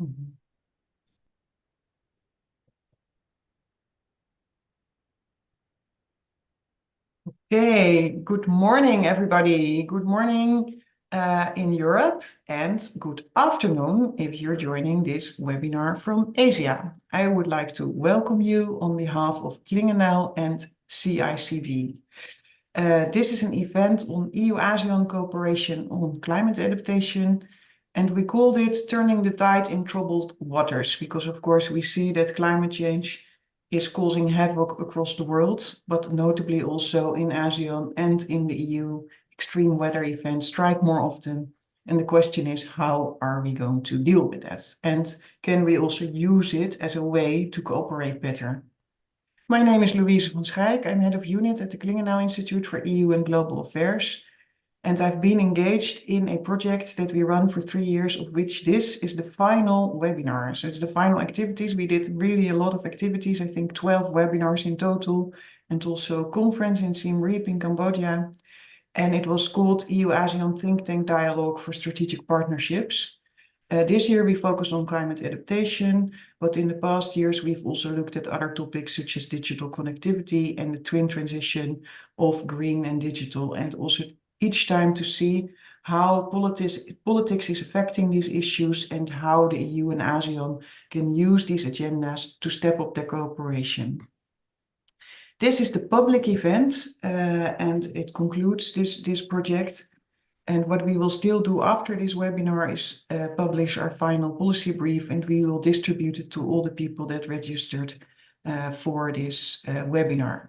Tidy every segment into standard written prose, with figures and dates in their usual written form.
Mhm. Okay, good morning, everybody. Good morning in Europe, and good afternoon if you're joining this webinar from Asia. I would like to welcome you on behalf of Clingendael and CICP. This is an event on EU-ASEAN cooperation on climate adaptation, and we called it Turning the Tide in Troubled Waters, because of course we see that climate change is causing havoc across the world, but notably also in ASEAN and in the EU, extreme weather events strike more often. And the question is, how are we going to deal with that? And can we also use it as a way to cooperate better? My name is Louise van Schaik. I'm head of unit at the Clingendael Institute for EU and Global Affairs. And I've been engaged in a project that we run for 3 years, of which this is the final webinar. So it's the final activities. We did really a lot of activities, I think 12 webinars in total, and also a conference in Siem Reap in Cambodia. And it was called EU-ASEAN Think Tank Dialogue for Strategic Partnerships. This year we focus on climate adaptation, but in the past years we've also looked at other topics such as digital connectivity and the twin transition of green and digital, and also each time to see how politics is affecting these issues and how the EU and ASEAN can use these agendas to step up their cooperation. This is the public event and it concludes this project. And what we will still do after this webinar is publish our final policy brief, and we will distribute it to all the people that registered for this webinar.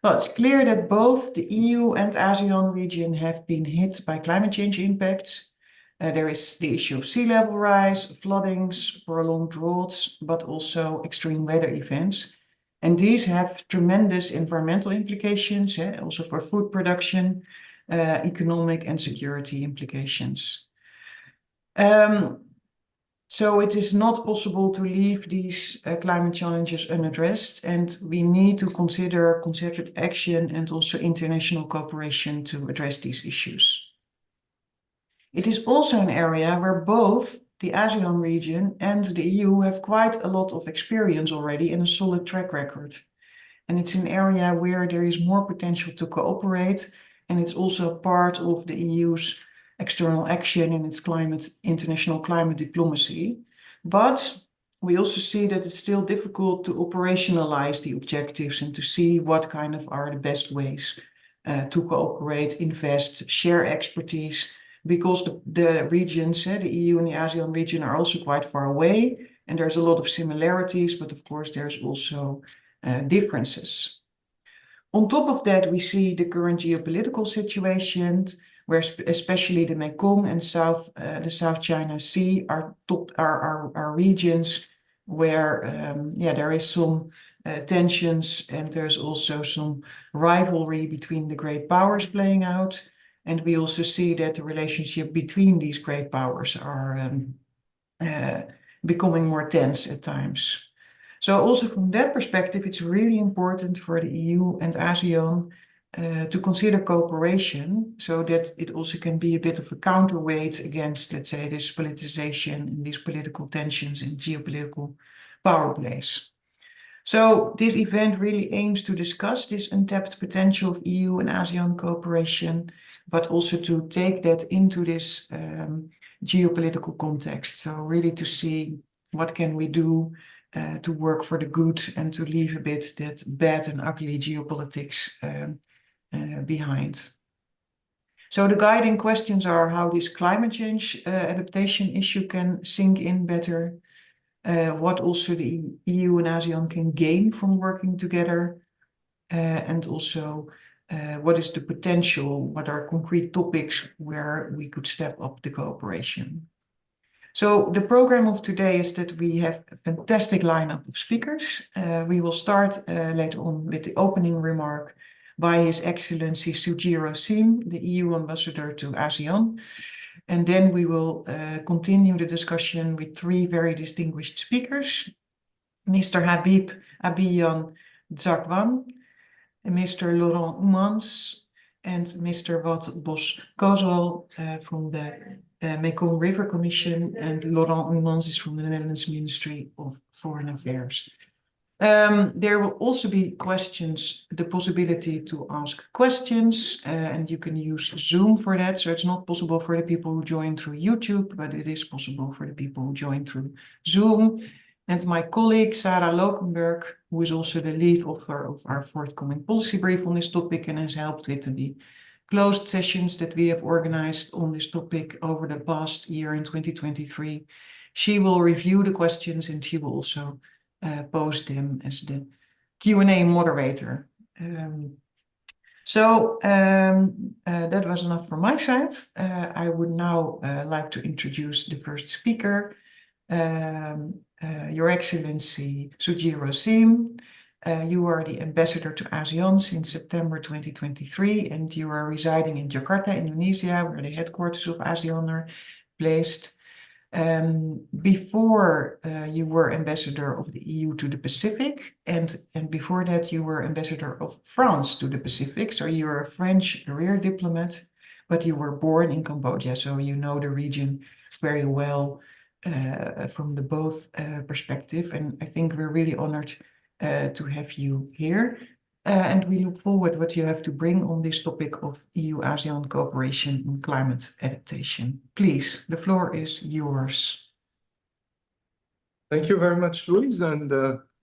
Well, it's clear that both the EU and ASEAN region have been hit by climate change impacts. There is the issue of sea level rise, floodings, prolonged droughts, but also extreme weather events. And these have tremendous environmental implications, also for food production, economic and security implications. So it is not possible to leave these climate challenges unaddressed, and we need to consider concerted action and also international cooperation to address these issues. It is also an area where both the ASEAN region and the EU have quite a lot of experience already and a solid track record. And it's an area where there is more potential to cooperate, and it's also part of the EU's external action in its international climate diplomacy. But we also see that it's still difficult to operationalize the objectives and to see what kind of are the best ways to cooperate, invest, share expertise, because the regions, the EU and the ASEAN region, are also quite far away, and there's a lot of similarities, but of course there's also differences. On top of that, we see the current geopolitical situation, where especially the Mekong and the South China Sea are regions where there is some tensions, and there's also some rivalry between the great powers playing out. And we also see that the relationship between these great powers are becoming more tense at times. So also from that perspective, it's really important for the EU and ASEAN to consider cooperation, so that it also can be a bit of a counterweight against, let's say, this politicization and these political tensions and geopolitical power plays. So this event really aims to discuss this untapped potential of EU and ASEAN cooperation, but also to take that into this geopolitical context. So really to see what can we do to work for the good and to leave a bit that bad and ugly geopolitics behind. So the guiding questions are how this climate change adaptation issue can sink in better, what also the EU and ASEAN can gain from working together, and also what is the potential, what are concrete topics where we could step up the cooperation. So the program of today is that we have a fantastic lineup of speakers. We will start later on with the opening remark by His Excellency Sujiro, the EU Ambassador to ASEAN. And then we will continue the discussion with 3 very distinguished speakers, Mr. Habib Abiyan Dazkwan, Mr. Laurent Umans, and Mr. Botkosal from the Mekong River Commission, and Laurent Umans is from the Netherlands Ministry of Foreign Affairs. There will also be questions, the possibility to ask questions, and you can use Zoom for that. So it's not possible for the people who join through YouTube, but it is possible for the people who join through Zoom. And my colleague, Sarah Lokenberg, who is also the lead author of our forthcoming policy brief on this topic and has helped with the closed sessions that we have organized on this topic over the past year in 2023. She will review the questions and she will also post them as the Q&A moderator. That was enough from my side. I would now like to introduce the first speaker, Your Excellency Sujiro Sim. You are the ambassador to ASEAN since September 2023, and you are residing in Jakarta, Indonesia, where the headquarters of ASEAN are placed. Before you were ambassador of the EU to the Pacific, and before that you were ambassador of France to the Pacific. So you're a French career diplomat, but you were born in Cambodia, so you know the region very well from the both perspective. And I think we're really honored to have you here. And we look forward what you have to bring on this topic of EU-ASEAN cooperation on climate adaptation. Please, the floor is yours. Thank you very much, Louise, and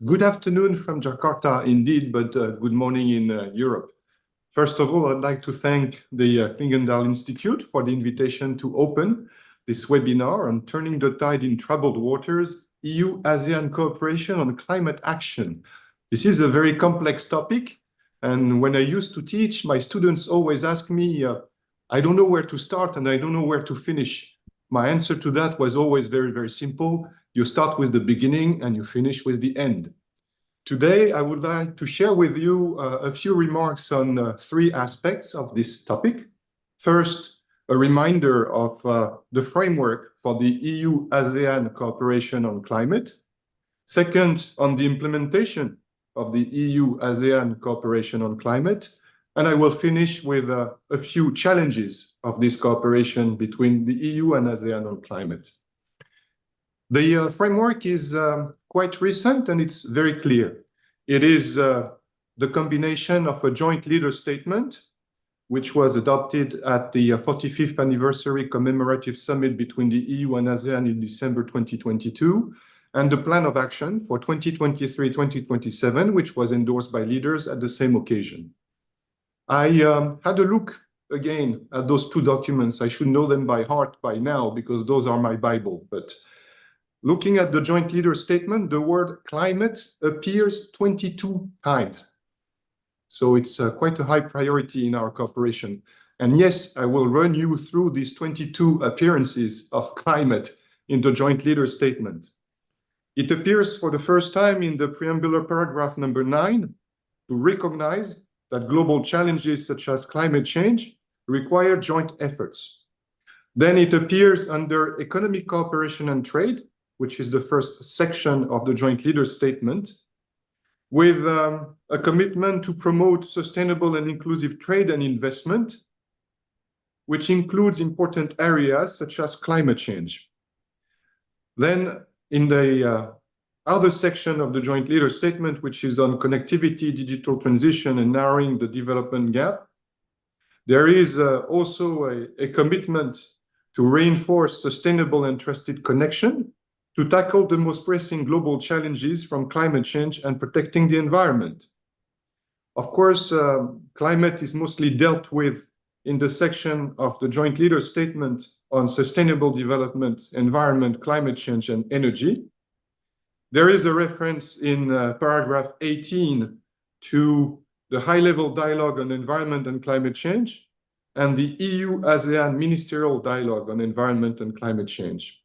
good afternoon from Jakarta indeed, but good morning in Europe. First of all, I'd like to thank the Clingendael Institute for the invitation to open this webinar on Turning the Tide in Troubled Waters, EU-ASEAN Cooperation on Climate Action. This is a very complex topic, and when I used to teach, my students always ask me, I don't know where to start and I don't know where to finish. My answer to that was always very, very simple. You start with the beginning and you finish with the end. Today, I would like to share with you a few remarks on three aspects of this topic. First, a reminder of the framework for the EU-ASEAN cooperation on climate. Second, on the implementation of the EU-ASEAN cooperation on climate. And I will finish with a few challenges of this cooperation between the EU and ASEAN on climate. The framework is quite recent and it's very clear. It is the combination of a joint leader statement, which was adopted at the 45th anniversary commemorative summit between the EU and ASEAN in December 2022, and the plan of action for 2023-2027, which was endorsed by leaders at the same occasion. I had a look again at those two documents. I should know them by heart by now because those are my Bible. But looking at the joint leader statement, the word climate appears 22 times. So it's quite a high priority in our cooperation. And yes, I will run you through these 22 appearances of climate in the joint leader statement. It appears for the first time in the preambular paragraph number 9 to recognize that global challenges such as climate change require joint efforts. Then it appears under economic cooperation and trade, which is the first section of the joint leader statement, with a commitment to promote sustainable and inclusive trade and investment, which includes important areas such as climate change. Then in the other section of the joint leader statement, which is on connectivity, digital transition, and narrowing the development gap, there is also a commitment to reinforce sustainable and trusted connection to tackle the most pressing global challenges from climate change and protecting the environment. Of course, climate is mostly dealt with in the section of the joint leader statement on sustainable development, environment, climate change, and energy. There is a reference in paragraph 18 to the high-level dialogue on environment and climate change and the EU-ASEAN ministerial dialogue on environment and climate change.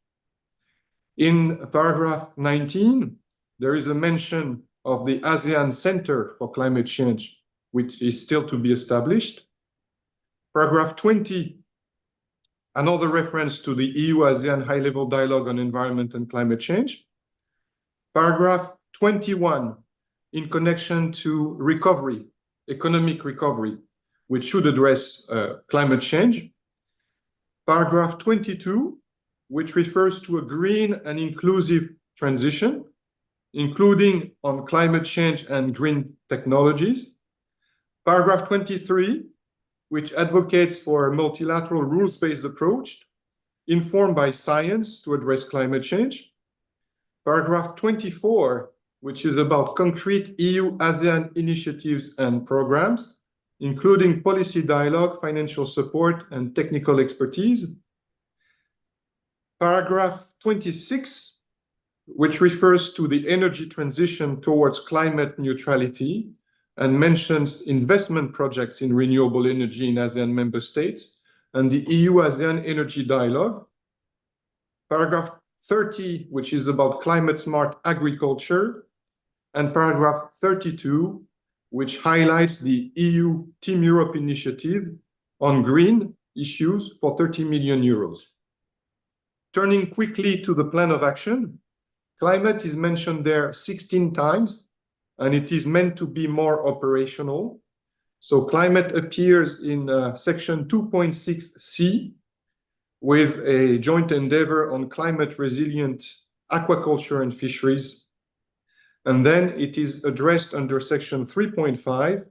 In paragraph 19, there is a mention of the ASEAN Center for Climate Change, which is still to be established. Paragraph 20, another reference to the EU-ASEAN high-level dialogue on environment and climate change. Paragraph 21, in connection to recovery, economic recovery, which should address climate change. Paragraph 22, which refers to a green and inclusive transition, including on climate change and green technologies. Paragraph 23, which advocates for a multilateral rules-based approach informed by science to address climate change. Paragraph 24, which is about concrete EU-ASEAN initiatives and programs, including policy dialogue, financial support, and technical expertise. Paragraph 26, which refers to the energy transition towards climate neutrality and mentions investment projects in renewable energy in ASEAN member states and the EU-ASEAN energy dialogue. Paragraph 30, which is about climate smart agriculture, and paragraph 32, which highlights the EU Team Europe initiative on green issues for 30 million euros. Turning quickly to the plan of action, climate is mentioned there 16 times, and it is meant to be more operational. So climate appears in section 2.6c with a joint endeavor on climate resilient aquaculture and fisheries. And then it is addressed under section 3.5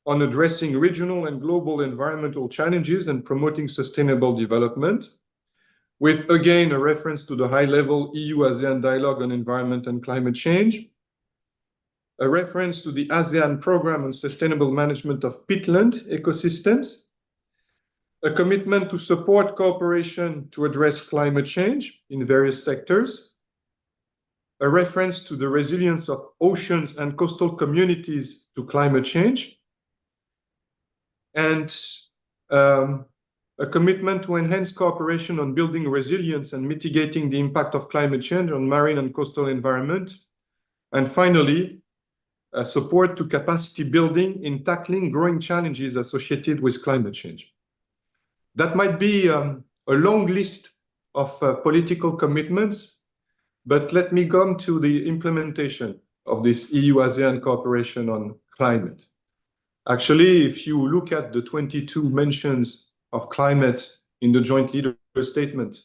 on addressing regional and global environmental challenges and promoting sustainable development, with again a reference to the high-level EU-ASEAN dialogue on environment and climate change, a reference to the ASEAN program on sustainable management of peatland ecosystems, a commitment to support cooperation to address climate change in various sectors, a reference to the resilience of oceans and coastal communities to climate change, and a commitment to enhance cooperation on building resilience and mitigating the impact of climate change on marine and coastal environment, and finally, support to capacity building in tackling growing challenges associated with climate change. That might be a long list of political commitments, but let me come to the implementation of this EU-ASEAN cooperation on climate. Actually, if you look at the 22 mentions of climate in the joint leader statement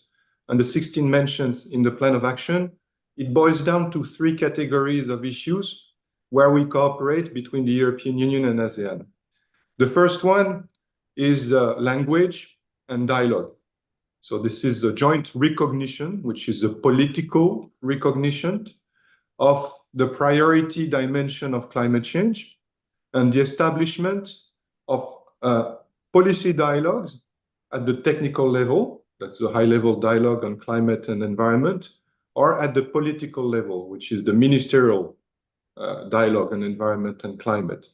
and the 16 mentions in the plan of action, it boils down to 3 categories of issues where we cooperate between the European Union and ASEAN. The first one is language and dialogue. So this is a joint recognition, which is a political recognition of the priority dimension of climate change and the establishment of policy dialogues at the technical level, that's the high-level dialogue on climate and environment, or at the political level, which is the ministerial dialogue on environment and climate.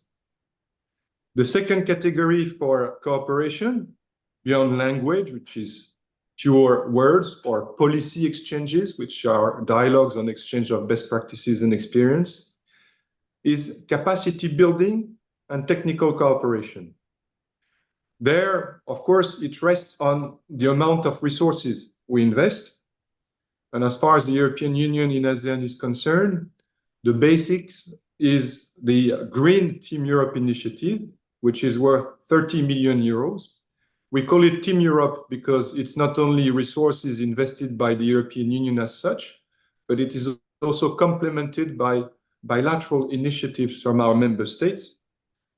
The second category for cooperation, beyond language, which is pure words, or policy exchanges, which are dialogues on exchange of best practices and experience, is capacity building and technical cooperation. There, of course, it rests on the amount of resources we invest. And as far as the European Union in ASEAN is concerned, the basics is the Green Team Europe initiative, which is worth 30 million euros. We call it Team Europe because it's not only resources invested by the European Union as such, but it is also complemented by bilateral initiatives from our member states.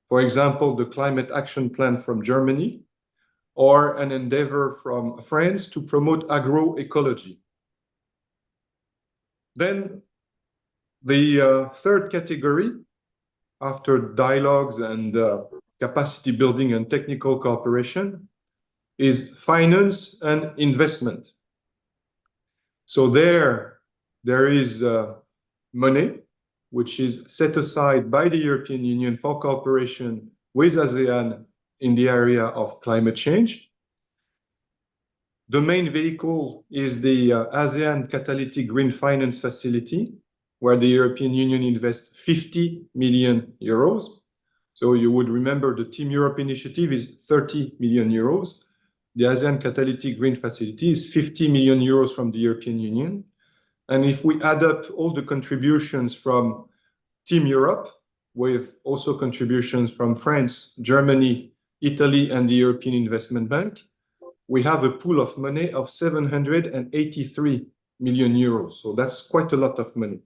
For example, the Climate Action Plan from Germany, or an endeavor from France to promote agroecology. Then the third category, after dialogues and capacity building and technical cooperation, is finance and investment. So there is money, which is set aside by the European Union for cooperation with ASEAN in the area of climate change. The main vehicle is the ASEAN Catalytic Green Finance Facility, where the European Union invests 50 million euros. So you would remember the Team Europe initiative is 30 million euros. The ASEAN Catalytic Green Facility is 50 million euros from the European Union. And if we add up all the contributions from Team Europe, with also contributions from France, Germany, Italy, and the European Investment Bank, we have a pool of money of 783 million euros. So that's quite a lot of money.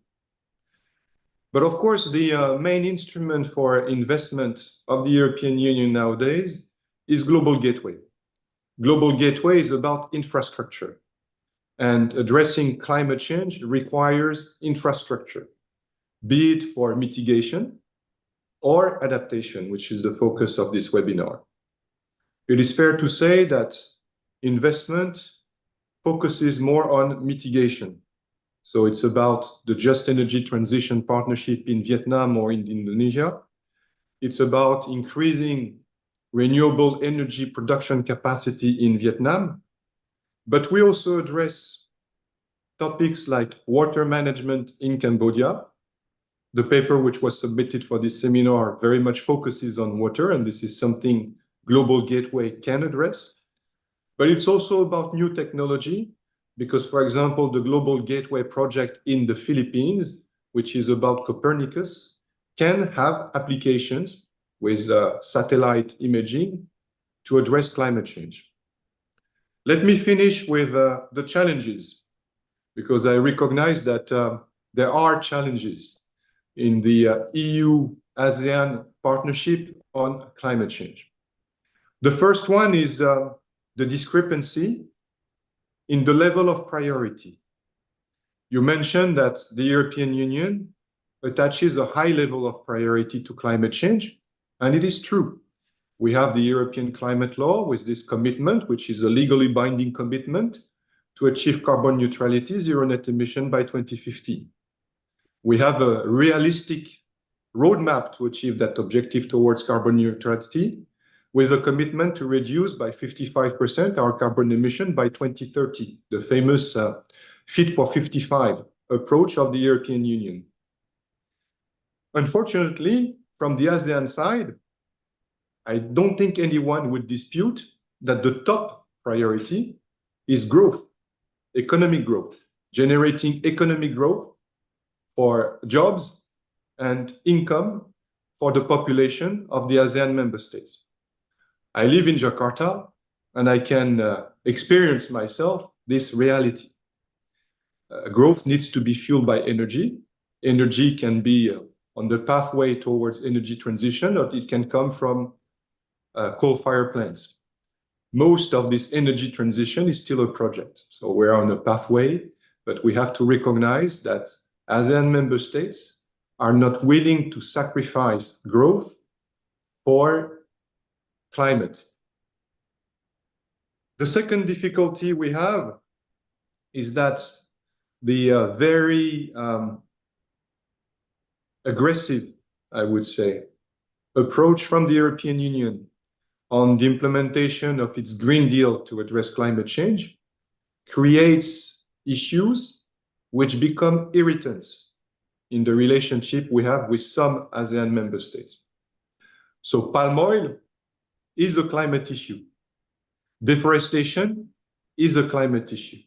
But of course, the main instrument for investment of the European Union nowadays is Global Gateway. Global Gateway is about infrastructure. And addressing climate change requires infrastructure, be it for mitigation or adaptation, which is the focus of this webinar. It is fair to say that investment focuses more on mitigation. So it's about the Just Energy Transition Partnership in Vietnam or in Indonesia. It's about increasing renewable energy production capacity in Vietnam. But we also address topics like water management in Cambodia. The paper which was submitted for this seminar very much focuses on water, and this is something Global Gateway can address. But it's also about new technology, because, for example, the Global Gateway project in the Philippines, which is about Copernicus, can have applications with satellite imaging to address climate change. Let me finish with the challenges, because I recognize that there are challenges in the EU-ASEAN partnership on climate change. The first one is the discrepancy in the level of priority. You mentioned that the European Union attaches a high level of priority to climate change, and it is true. We have the European climate law with this commitment, which is a legally binding commitment to achieve carbon neutrality, zero net emission by 2050. We have a realistic roadmap to achieve that objective towards carbon neutrality, with a commitment to reduce by 55% our carbon emission by 2030, the famous Fit for 55 approach of the European Union. Unfortunately, from the ASEAN side, I don't think anyone would dispute that the top priority is growth, economic growth, generating economic growth for jobs and income for the population of the ASEAN member states. I live in Jakarta, and I can experience myself this reality. Growth needs to be fueled by energy. Energy can be on the pathway towards energy transition, or it can come from coal-fired plants. Most of this energy transition is still a project. So we're on a pathway, but we have to recognize that ASEAN member states are not willing to sacrifice growth for climate. The second difficulty we have is that the very aggressive, I would say, approach from the European Union on the implementation of its Green Deal to address climate change creates issues which become irritants in the relationship we have with some ASEAN member states. So palm oil is a climate issue. Deforestation is a climate issue.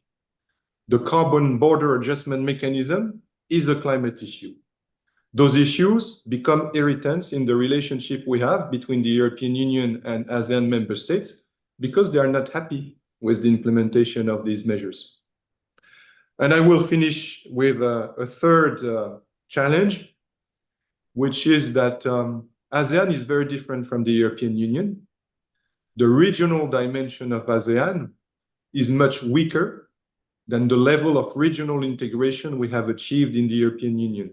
The carbon border adjustment mechanism is a climate issue. Those issues become irritants in the relationship we have between the European Union and ASEAN member states because they are not happy with the implementation of these measures. And I will finish with a third challenge, which is that ASEAN is very different from the European Union. The regional dimension of ASEAN is much weaker than the level of regional integration we have achieved in the European Union.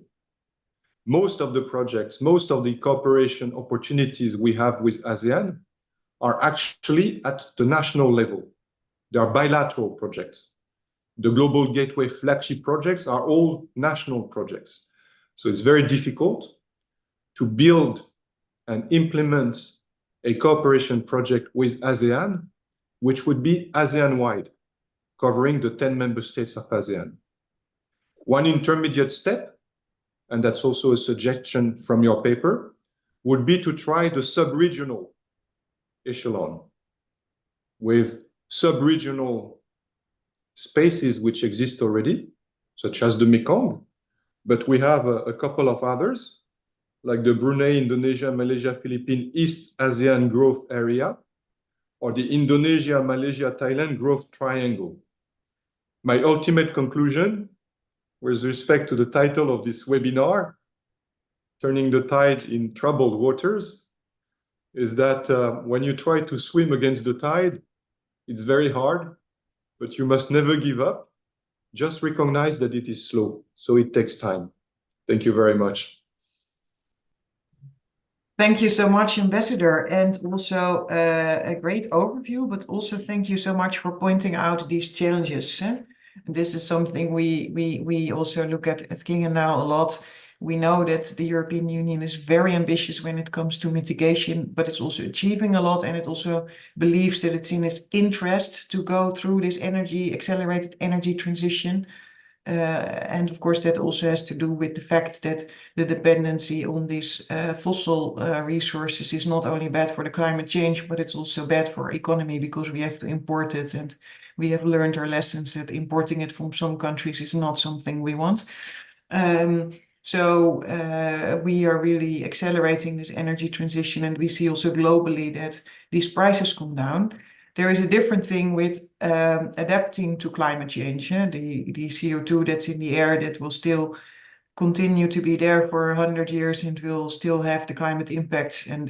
Most of the projects, most of the cooperation opportunities we have with ASEAN are actually at the national level. They are bilateral projects. The Global Gateway flagship projects are all national projects. So it's very difficult to build and implement a cooperation project with ASEAN, which would be ASEAN-wide, covering the 10 member states of ASEAN. One intermediate step, and that's also a suggestion from your paper, would be to try the sub-regional echelon with sub-regional spaces which exist already, such as the Mekong, but we have a couple of others, like the Brunei, Indonesia, Malaysia, Philippines, East ASEAN growth area, or the Indonesia, Malaysia, Thailand growth triangle. My ultimate conclusion with respect to the title of this webinar, Turning the Tide in Troubled Waters, is that when you try to swim against the tide, it's very hard, but you must never give up. Just recognize that it is slow, so it takes time. Thank you very much. Thank you so much, Ambassador, and also a great overview, but also thank you so much for pointing out these challenges. This is something we also look at Clingendael a lot. We know that the European Union is very ambitious when it comes to mitigation, but it's also achieving a lot, and it also believes that it's in its interest to go through this accelerated energy transition. And of course, that also has to do with the fact that the dependency on these fossil resources is not only bad for the climate change, but it's also bad for economy because we have to import it. And we have learned our lessons that importing it from some countries is not something we want. So we are really accelerating this energy transition, and we see also globally that these prices come down. There is a different thing with adapting to climate change. The CO2 that's in the air that will still continue to be there for 100 years and will still have the climate impacts and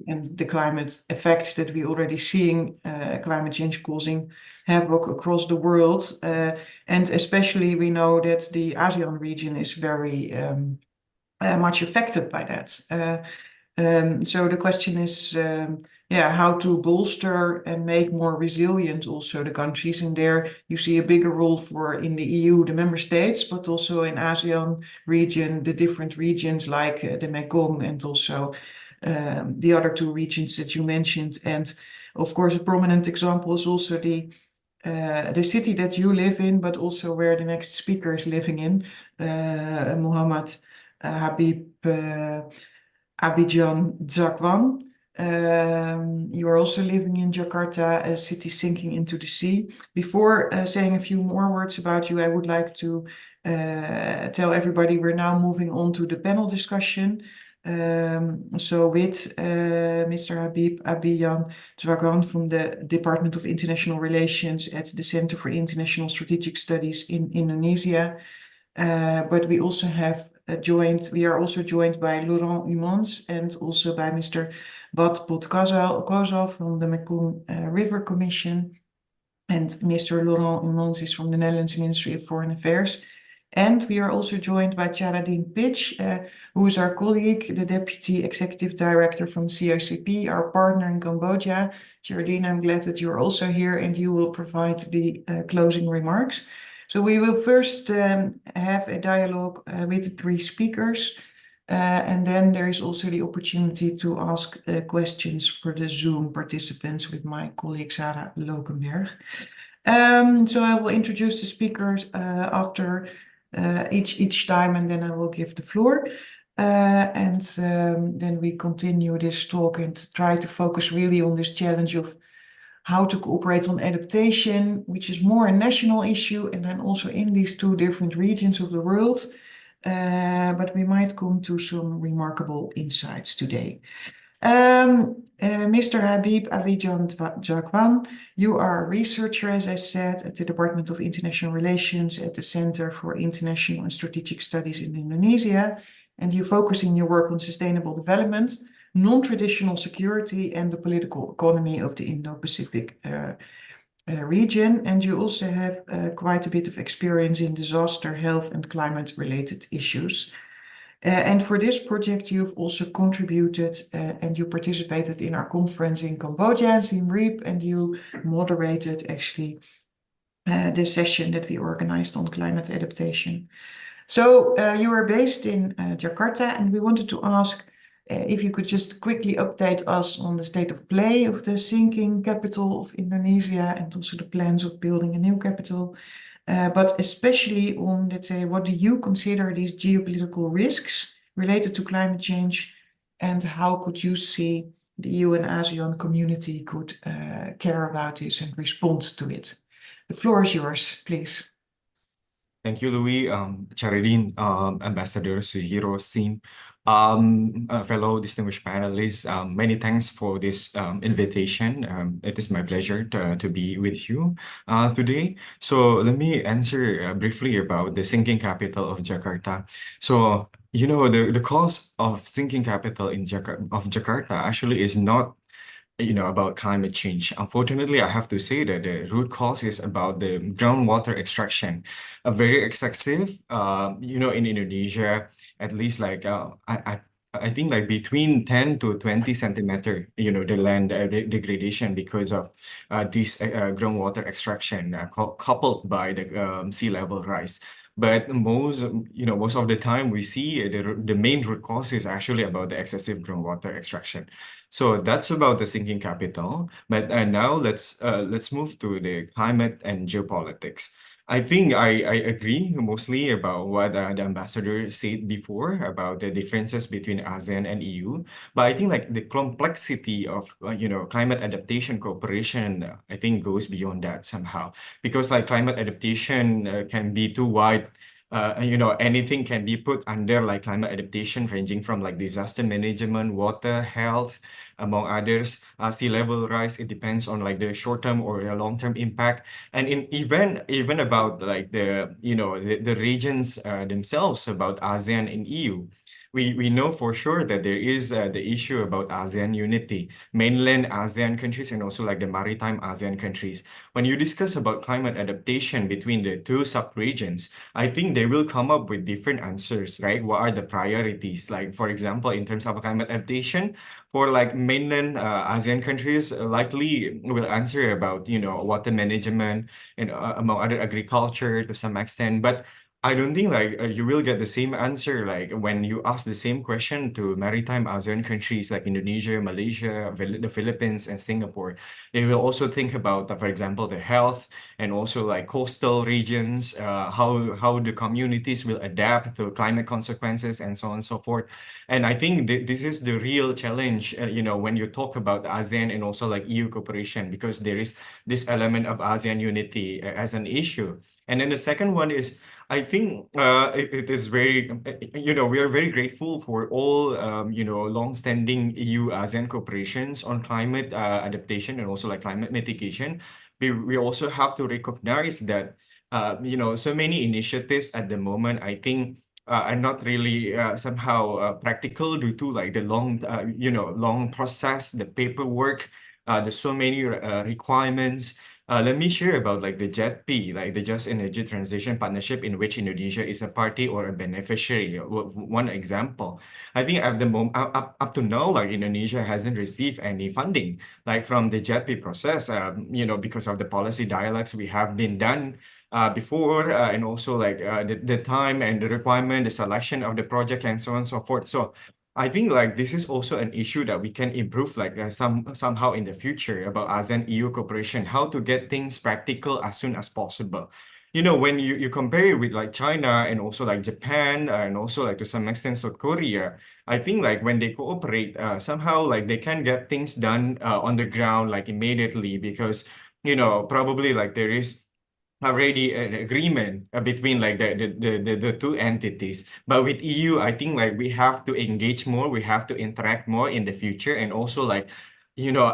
the climate effects that we already seeing climate change causing havoc across the world. And especially we know that the ASEAN region is very much affected by that. So the question is, how to bolster and make more resilient also the countries. And there you see a bigger role for in the EU, the member states, but also in ASEAN region, the different regions like the Mekong and also the other two regions that you mentioned. And of course, a prominent example is also the city that you live in, but also where the next speaker is living in, Muhammad Habib Abiyan Dazkwan. You are also living in Jakarta, a city sinking into the sea. Before saying a few more words about you, I would like to tell everybody we're now moving on to the panel discussion. So with Mr. Habib Abiyan Dazkwan from the Department of International Relations at the Center for International Strategic Studies in Indonesia. But we also have we are also joined by Laurent Umans and also by Mr. Botkosal from the Mekong River Commission. And Mr. Laurent Umans is from the Netherlands Ministry of Foreign Affairs. And we are also joined by Charadine Pich, who is our colleague, the Deputy Executive Director from CICP, our partner in Cambodia. Charadine, I'm glad that you're also here and you will provide the closing remarks. So we will first have a dialogue with the three speakers, and then there is also the opportunity to ask questions for the Zoom participants with my colleague Sarah Lokenberg. So I will introduce the speakers after each time, and then I will give the floor. And then we continue this talk and try to focus really on this challenge of how to cooperate on adaptation, which is more a national issue, and then also in these two different regions of the world. But we might come to some remarkable insights today. Mr. Habib Abiyan Dazkwan, you are a researcher, as I said, at the Department of International Relations at the Center for International and Strategic Studies in Indonesia, and you focus in your work on sustainable development, non-traditional security, and the political economy of the Indo-Pacific region. And you also have quite a bit of experience in disaster, health, and climate-related issues. And for this project, you've also contributed and you participated in our conference in Cambodia, Siem Reap, and you moderated actually the session that we organized on climate adaptation. So you are based in Jakarta, and we wanted to ask if you could just quickly update us on the state of play of the sinking capital of Indonesia and also the plans of building a new capital. But especially on, let's say, what do you consider these geopolitical risks related to climate change, and how could you see the EU and ASEAN community could care about this and respond to it? The floor is yours, please. Thank you, Louise, Charadine, Ambassador Sujiro, Sim, Fellow distinguished panelists, many thanks for this invitation. It is my pleasure to be with you today. So let me answer briefly about the sinking capital of Jakarta. So, the cause of sinking capital of Jakarta actually is not about climate change. Unfortunately, I have to say that the root cause is about the groundwater extraction, a very excessive, in Indonesia, at least like I think like between 10 to 20 centimeter, the land degradation because of this groundwater extraction coupled by the sea level rise. But most of the time we see the main root cause is actually about the excessive groundwater extraction. So that's about the sinking capital. But now let's move to the climate and geopolitics. I think I agree mostly about what the ambassador said before about the differences between ASEAN and EU. But I think like the complexity of climate adaptation cooperation, I think goes beyond that somehow because like climate adaptation can be too wide. Anything can be put under like climate adaptation, ranging from like disaster management, water, health, among others. Sea level rise, it depends on like the short-term or the long-term impact. And in even about like the regions themselves about ASEAN and EU. We know for sure that there is the issue about ASEAN unity, mainland ASEAN countries and also like the maritime ASEAN countries. When you discuss about climate adaptation between the two sub-regions, I think they will come up with different answers, right? What are the priorities? Like, for example, in terms of climate adaptation, for like mainland ASEAN countries, likely will answer about, water management and among other agriculture to some extent. But I don't think like you will get the same answer like when you ask the same question to maritime ASEAN countries like Indonesia, Malaysia, the Philippines, and Singapore. They will also think about, for example, the health and also like coastal regions, how the communities will adapt to climate consequences and so on and so forth. And I think this is the real challenge, when you talk about ASEAN and also like EU cooperation, because there is this element of ASEAN unity as an issue. And then the second one is, I think it is very, we are very grateful for all, long-standing EU-ASEAN cooperations on climate adaptation and also like climate mitigation. We also have to recognize that, so many initiatives at the moment, I think, are not really somehow practical due to like the long process, the paperwork, there's so many requirements. Let me share about like the JETP, like the Just Energy Transition Partnership, in which Indonesia is a party or a beneficiary. One example, I think at the moment, up to now, like Indonesia hasn't received any funding, like from the JETP process. Because of the policy dialogues we have been done before, and also like the time and the requirement, the selection of the project, and so on and so forth. So I think like this is also an issue that we can improve like somehow in the future about ASEAN EU cooperation, how to get things practical as soon as possible. When you compare it with like China and also like Japan and also like to some extent South Korea, I think like when they cooperate, somehow like they can get things done on the ground like immediately because probably like there is already an agreement between like the two entities. But with EU, I think like we have to engage more, we have to interact more in the future, and also like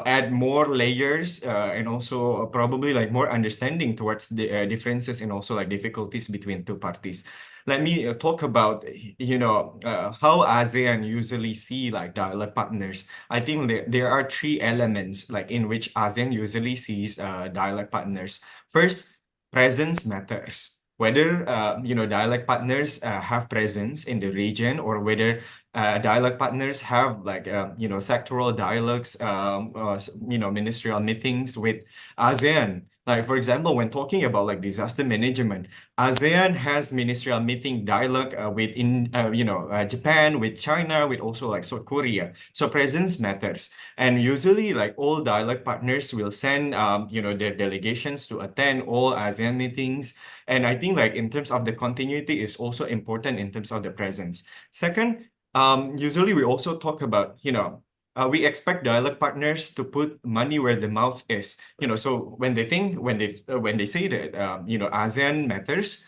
add more layers and also probably like more understanding towards the differences and also like difficulties between two parties. Let me talk about how ASEAN usually see like dialogue partners. I think there are three elements like in which ASEAN usually sees dialogue partners. First, presence matters. Whether dialect partners have presence in the region, or whether dialect partners have like sectoral dialogues, ministerial meetings with ASEAN. Like for example, when talking about like disaster management, ASEAN has ministerial meeting dialogue Japan, with China, with also like South Korea. So presence matters. And usually, like all dialogue partners will send, their delegations to attend all ASEAN meetings. And I think, like in terms of the continuity, is also important in terms of the presence. Second, usually we also talk about, we expect dialogue partners to put money where the mouth is. So when they say that, ASEAN matters.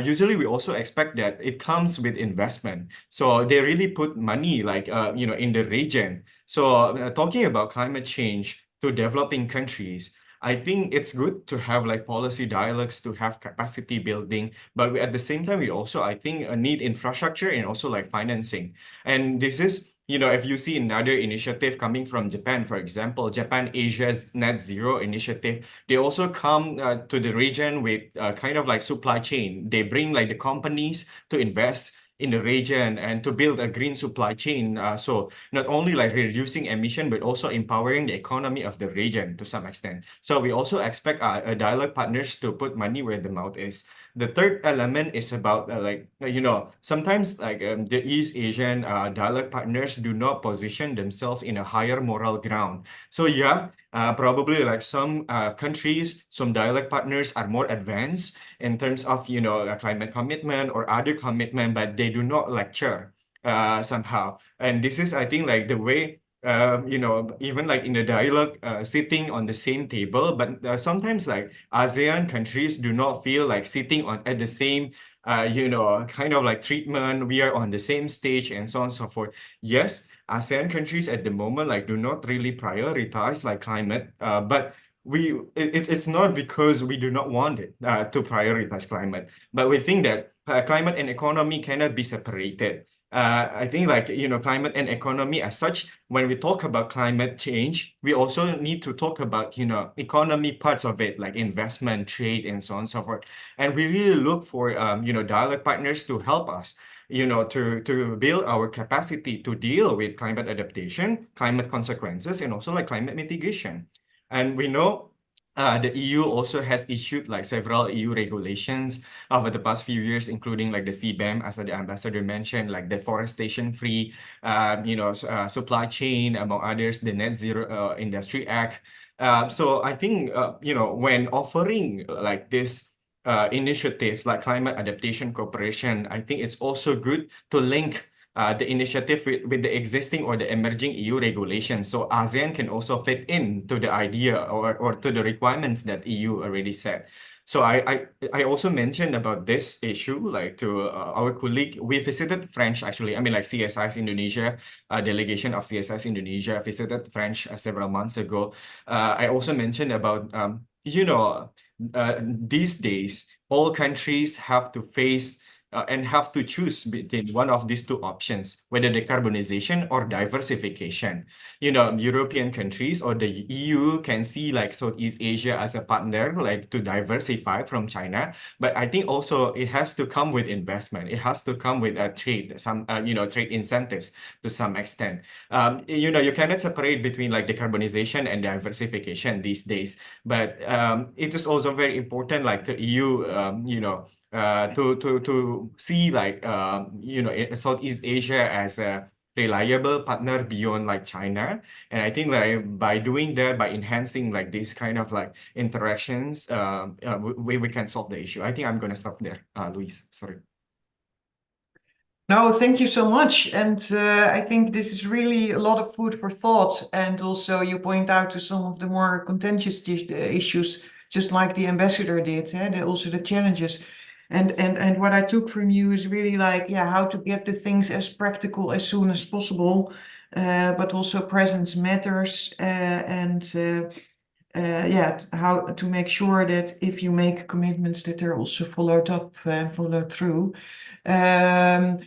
usually we also expect that it comes with investment. So they really put money like, in the region. So talking about climate change to developing countries, I think it's good to have like policy dialogues to have capacity building, but at the same time, we also, I think, need infrastructure and also like financing. And this is, if you see another initiative coming from Japan, for example, Japan Asia's Net Zero initiative, they also come to the region with kind of like supply chain. They bring like the companies to invest in the region and to build a green supply chain. So not only like reducing emission, but also empowering the economy of the region to some extent. So we also expect dialogue partners to put money where the mouth is. The third element is about sometimes like the East Asian dialogue partners do not position themselves in a higher moral ground. So yeah, probably like some countries, some dialogue partners are more advanced in terms of, a climate commitment or other commitment, but they do not lecture somehow. And this is, I think, like the way, even like in the dialogue, sitting on the same table, but sometimes like ASEAN countries do not feel like sitting on at the same, kind of like treatment. We are on the same stage and so on and so forth. Yes, ASEAN countries at the moment like do not really prioritize like climate, but it's not because we do not want it to prioritize climate, but we think that climate and economy cannot be separated. I think like, climate and economy as such, when we talk about climate change, we also need to talk about, economy parts of it, like investment, trade, and so on and so forth. And we really look for, dialogue partners to help us, to build our capacity to deal with climate adaptation, climate consequences, and also like climate mitigation. And we know the EU also has issued like several EU regulations over the past few years, including like the CBAM, as the ambassador mentioned, like deforestation-free, supply chain, among others, the Net Zero Industry Act. So I think, when offering like this initiatives like climate adaptation cooperation, I think it's also good to link the initiative with the existing or the emerging EU regulations. So ASEAN can also fit in to the idea or to the requirements that EU already set. So I also mentioned about this issue like to our colleague. We visited French actually. I mean like CSI's Indonesia, delegation of CSI's Indonesia visited French several months ago. I also mentioned about these days all countries have to face and have to choose between one of these two options, whether decarbonization or diversification. European countries or the EU can see like Southeast Asia as a partner, like to diversify from China. But I think also it has to come with investment. It has to come with a trade, some trade incentives to some extent. You cannot separate between like decarbonization and diversification these days. But it is also very important, like the EU, to see like Southeast Asia as a reliable partner beyond like China. And I think like by doing that, by enhancing like these kind of like interactions, we can solve the issue. I think I'm gonna stop there, Louise. Sorry. No, thank you so much. And I think this is really a lot of food for thought. And also you point out to some of the more contentious issues, just like the ambassador did, also the challenges. And what I took from you is really like, yeah, how to get the things as practical as soon as possible, but also presence matters. How to make sure that if you make commitments that they're also followed up and followed through. The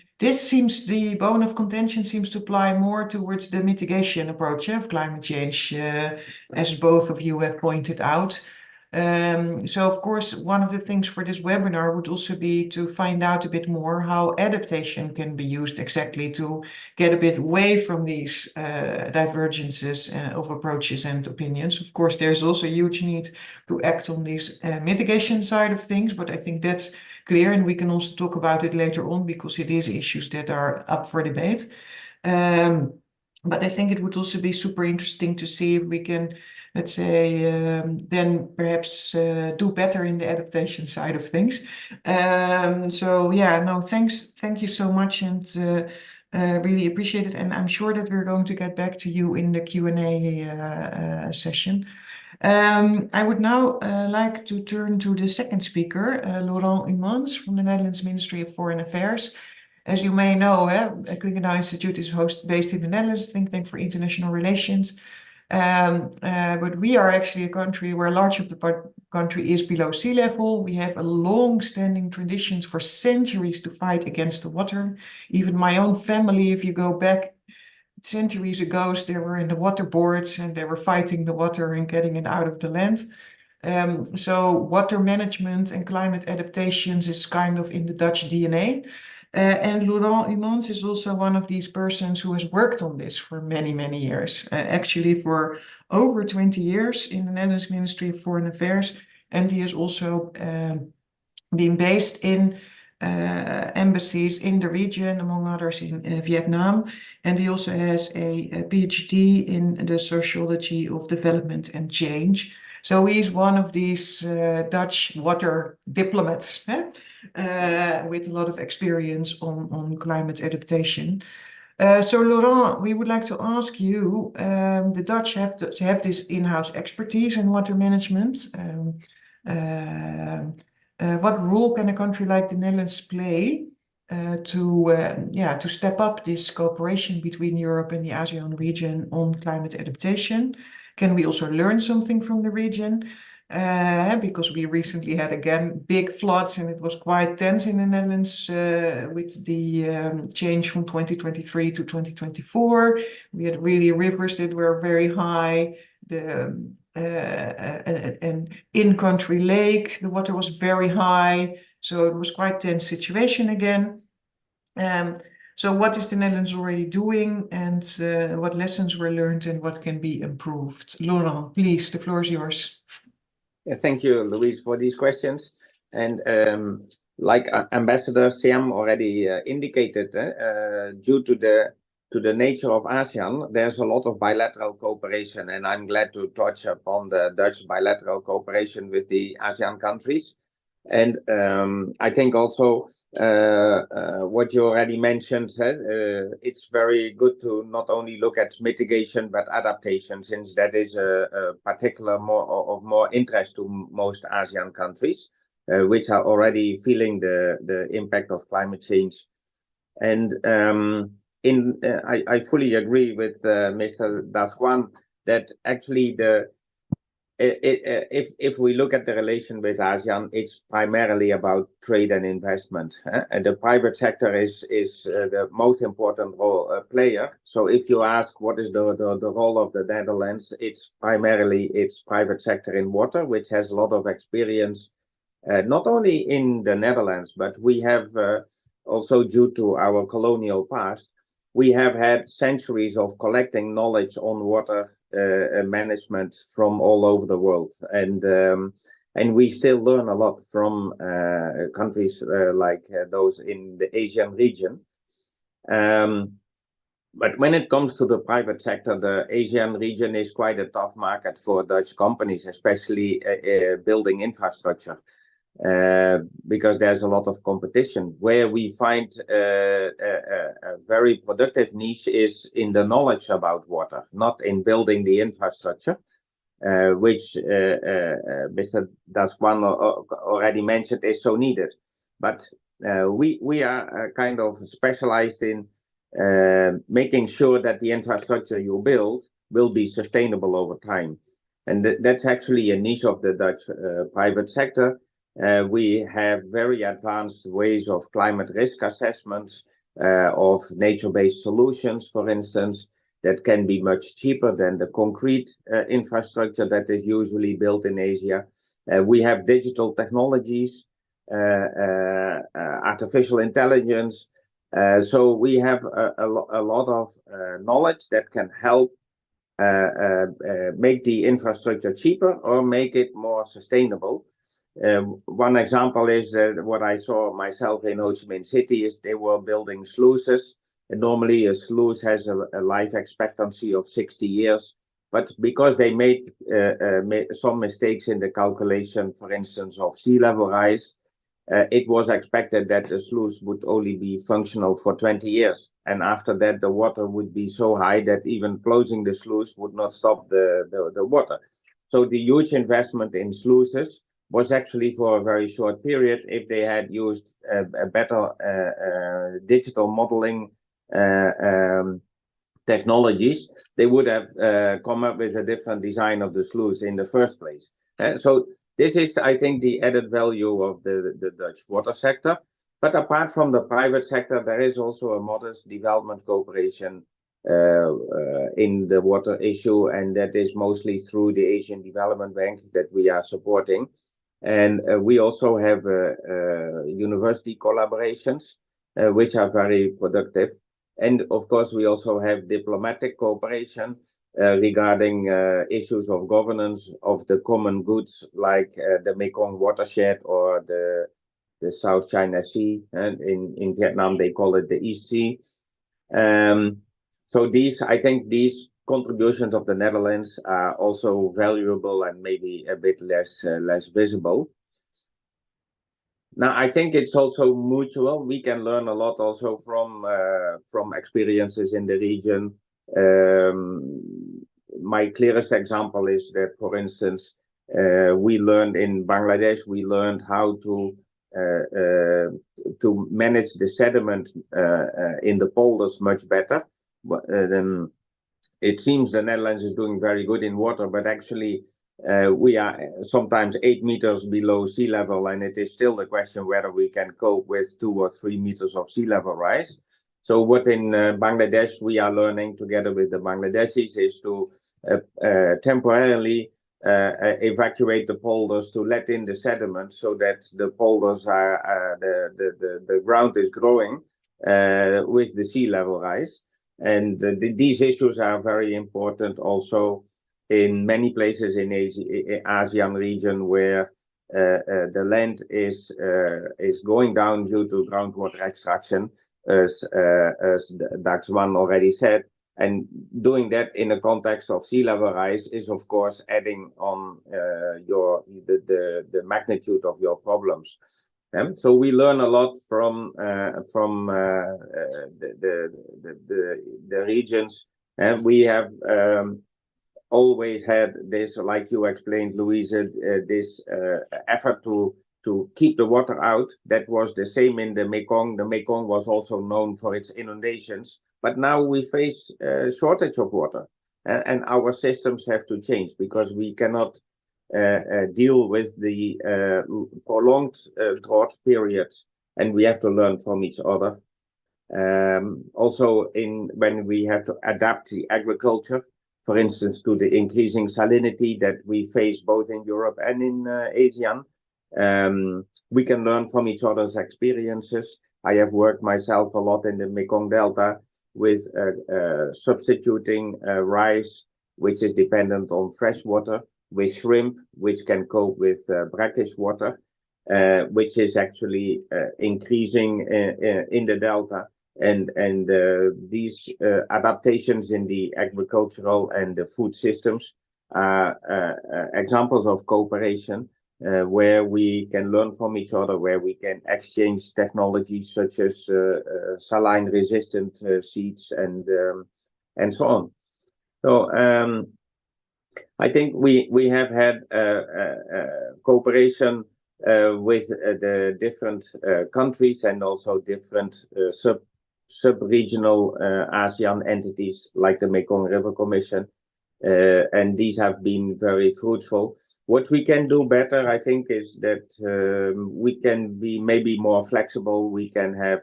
bone of contention seems to apply more towards the mitigation approach of climate change, as both of you have pointed out. So of course, one of the things for this webinar would also be to find out a bit more how adaptation can be used exactly to get a bit away from these divergences of approaches and opinions. Of course, there's also a huge need to act on this mitigation side of things, but I think that's clear, and we can also talk about it later on because it is issues that are up for debate. But I think it would also be super interesting to see if we can, let's say, then perhaps do better in the adaptation side of things. So yeah, no, thank you so much, and really appreciate it. And I'm sure that we're going to get back to you in the Q&A session. I would now like to turn to the second speaker, Laurent Umans from the Netherlands Ministry of Foreign Affairs. As you may know, Clingendael Institute is based in the Netherlands, think tank for international relations. But we are actually a country where large of the country is below sea level. We have a long-standing traditions for centuries to fight against the water. Even my own family, if you go back centuries ago, they were in the water boards and they were fighting the water and getting it out of the land. So water management and climate adaptations is kind of in the Dutch DNA. And Laurent Umans is also one of these persons who has worked on this for many, many years, actually for over 20 years in the Netherlands Ministry of Foreign Affairs. And he has also been based in embassies in the region, among others in Vietnam. And he also has a PhD in the sociology of development and change. So he's one of these Dutch water diplomats with a lot of experience on climate adaptation. So Laurent, we would like to ask you, the Dutch have this in-house expertise in water management. What role can a country like the Netherlands play to step up this cooperation between Europe and the ASEAN region on climate adaptation? Can we also learn something from the region? Because we recently had again big floods and it was quite tense in the Netherlands with the change from 2023 to 2024. We had really rivers that were very high. An in-country lake, the water was very high, so it was quite tense situation again. So what is the Netherlands already doing, and what lessons were learned and what can be improved? Laurent, please, the floor is yours. Yeah, thank you, Louise, for these questions. And like Ambassador Siam already indicated, due to the nature of ASEAN, there's a lot of bilateral cooperation, and I'm glad to touch upon the Dutch bilateral cooperation with the ASEAN countries. And I think also what you already mentioned, it's very good to not only look at mitigation but adaptation, since that is a particular more interest to most ASEAN countries, which are already feeling the impact of climate change. And I fully agree with Mr. Dazkwan that actually if we look at the relation with ASEAN, it's primarily about trade and investment. And the private sector is the most important player. So if you ask what is the role of the Netherlands, it's primarily its private sector in water, which has a lot of experience, not only in the Netherlands, but we have also, due to our colonial past, we have had centuries of collecting knowledge on water management from all over the world, and we still learn a lot from countries like those in the Asian region. But when it comes to the private sector, the Asian region is quite a tough market for Dutch companies, especially building infrastructure. Because there's a lot of competition. Where we find a very productive niche is in the knowledge about water, not in building the infrastructure, which Mr. Dazkwan already mentioned is so needed. But we are kind of specialized in making sure that the infrastructure you build will be sustainable over time. And that's actually a niche of the Dutch private sector. We have very advanced ways of climate risk assessments, of nature-based solutions, for instance, that can be much cheaper than the concrete infrastructure that is usually built in Asia. We have digital technologies, artificial intelligence. So we have a lot of knowledge that can help make the infrastructure cheaper or make it more sustainable. One example is what I saw myself in Ho Chi Minh City is they were building sluices. And normally a sluice has a life expectancy of 60 years. But because they made some mistakes in the calculation, for instance, of sea level rise, it was expected that the sluice would only be functional for 20 years. And after that, the water would be so high that even closing the sluice would not stop the water. So the huge investment in sluices was actually for a very short period. If they had used a better digital modeling technologies, they would have come up with a different design of the sluice in the first place. So this is, I think, the added value of the Dutch water sector. But apart from the private sector, there is also a modest development cooperation in the water issue, and that is mostly through the Asian Development Bank that we are supporting. And we also have university collaborations, which are very productive. And of course, we also have diplomatic cooperation regarding issues of governance of the common goods, like the Mekong watershed or the South China Sea, and in Vietnam they call it the East Sea. So I think these contributions of the Netherlands are also valuable and maybe a bit less visible. Now, I think it's also mutual. We can learn a lot also from experiences in the region. My clearest example is that, for instance, we learned in Bangladesh, we learned how to manage the sediment in the polders much better. It seems the Netherlands is doing very good in water, but actually we are sometimes 8 meters below sea level, and it is still the question whether we can cope with 2 or 3 meters of sea level rise. So what in Bangladesh we are learning together with the Bangladeshis is to temporarily evacuate the polders to let in the sediment, so that the polders are the ground is growing with the sea level rise. And these issues are very important also in many places in ASEAN region where the land is going down due to groundwater extraction, as Dazkwan already said. And doing that in the context of sea level rise is, of course, adding on the magnitude of your problems. So we learn a lot from the regions, and we have always had this, like you explained, Louise, this effort to keep the water out. That was the same in the Mekong. The Mekong was also known for its inundations, but now we face a shortage of water, and our systems have to change because we cannot deal with the prolonged drought periods, and we have to learn from each other. Also, when we have to adapt the agriculture, for instance, to the increasing salinity that we face both in Europe and in ASEAN, we can learn from each other's experiences. I have worked myself a lot in the Mekong Delta with substituting rice, which is dependent on fresh water, with shrimp, which can cope with brackish water, which is actually increasing in the Delta. And these adaptations in the agricultural and the food systems are examples of cooperation where we can learn from each other, where we can exchange technologies such as saline-resistant seeds and so on. So I think we have had cooperation with the different countries and also different sub-regional ASEAN entities like the Mekong River Commission, and these have been very fruitful. What we can do better, I think, is that we can be maybe more flexible. We can have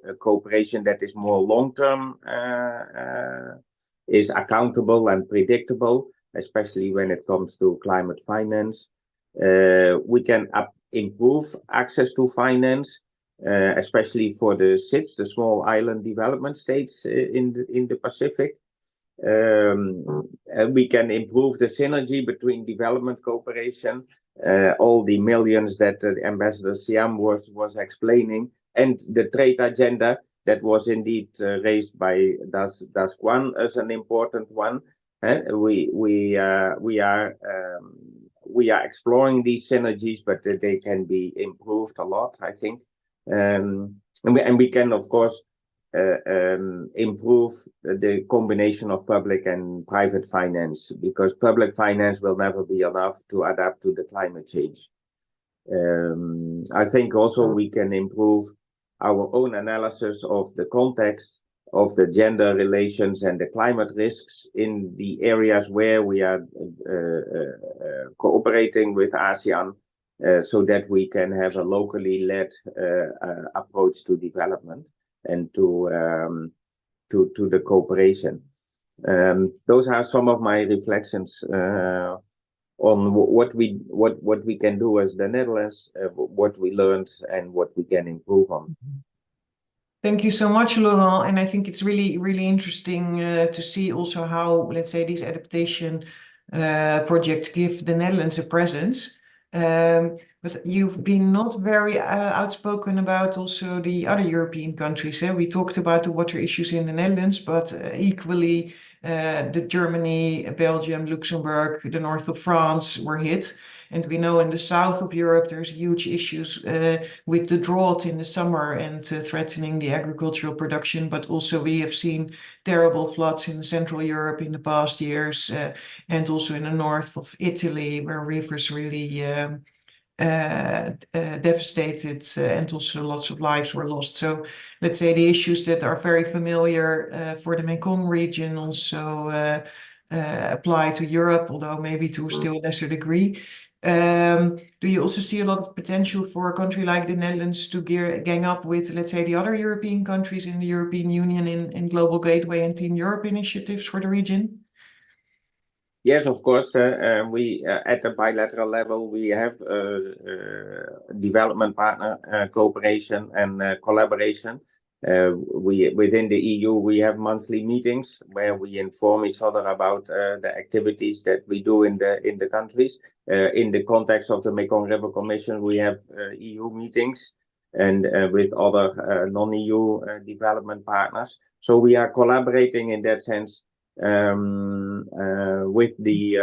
a cooperation that is more long-term, is accountable and predictable, especially when it comes to climate finance. We can improve access to finance, especially for the SIDS, the small island development states in the Pacific. We can improve the synergy between development cooperation, all the millions that Ambassador Siam was explaining, and the trade agenda that was indeed raised by Dazkwan as an important one. We are exploring these synergies, but they can be improved a lot, I think. And we can, of course, improve the combination of public and private finance, because public finance will never be enough to adapt to the climate change. I think also we can improve our own analysis of the context of the gender relations and the climate risks in the areas where we are cooperating with ASEAN, so that we can have a locally led approach to development and to the cooperation. Those are some of my reflections on what we can do as the Netherlands, what we learned, and what we can improve on. Thank you so much, Laurent. And I think it's really, really interesting to see also how, let's say, these adaptation projects give the Netherlands a presence. But you've been not very outspoken about also the other European countries. We talked about the water issues in the Netherlands, but equally the Germany, Belgium, Luxembourg, the north of France were hit. And we know in the south of Europe, there's huge issues with the drought in the summer and threatening the agricultural production. But also we have seen terrible floods in Central Europe in the past years, and also in the north of Italy, where rivers really devastated, and also lots of lives were lost. So let's say the issues that are very familiar for the Mekong region also apply to Europe, although maybe to a still lesser degree. Do you also see a lot of potential for a country like the Netherlands to gang up with, let's say, the other European countries in the European Union in Global Gateway and Team Europe initiatives for the region? Yes, of course. We at the bilateral level, we have development partner cooperation and collaboration. Within the EU, we have monthly meetings where we inform each other about the activities that we do in the countries. In the context of the Mekong River Commission, we have EU meetings and with other non-EU development partners. So we are collaborating in that sense with the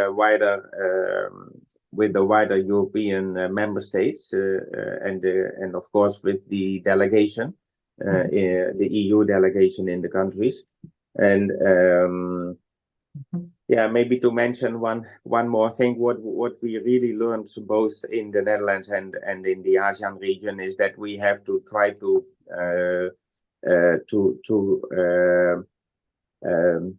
wider European member states and of course with the delegation. The EU delegation in the countries, and yeah, maybe to mention one more thing, what we really learned both in the Netherlands and in the ASEAN region is that we have to try to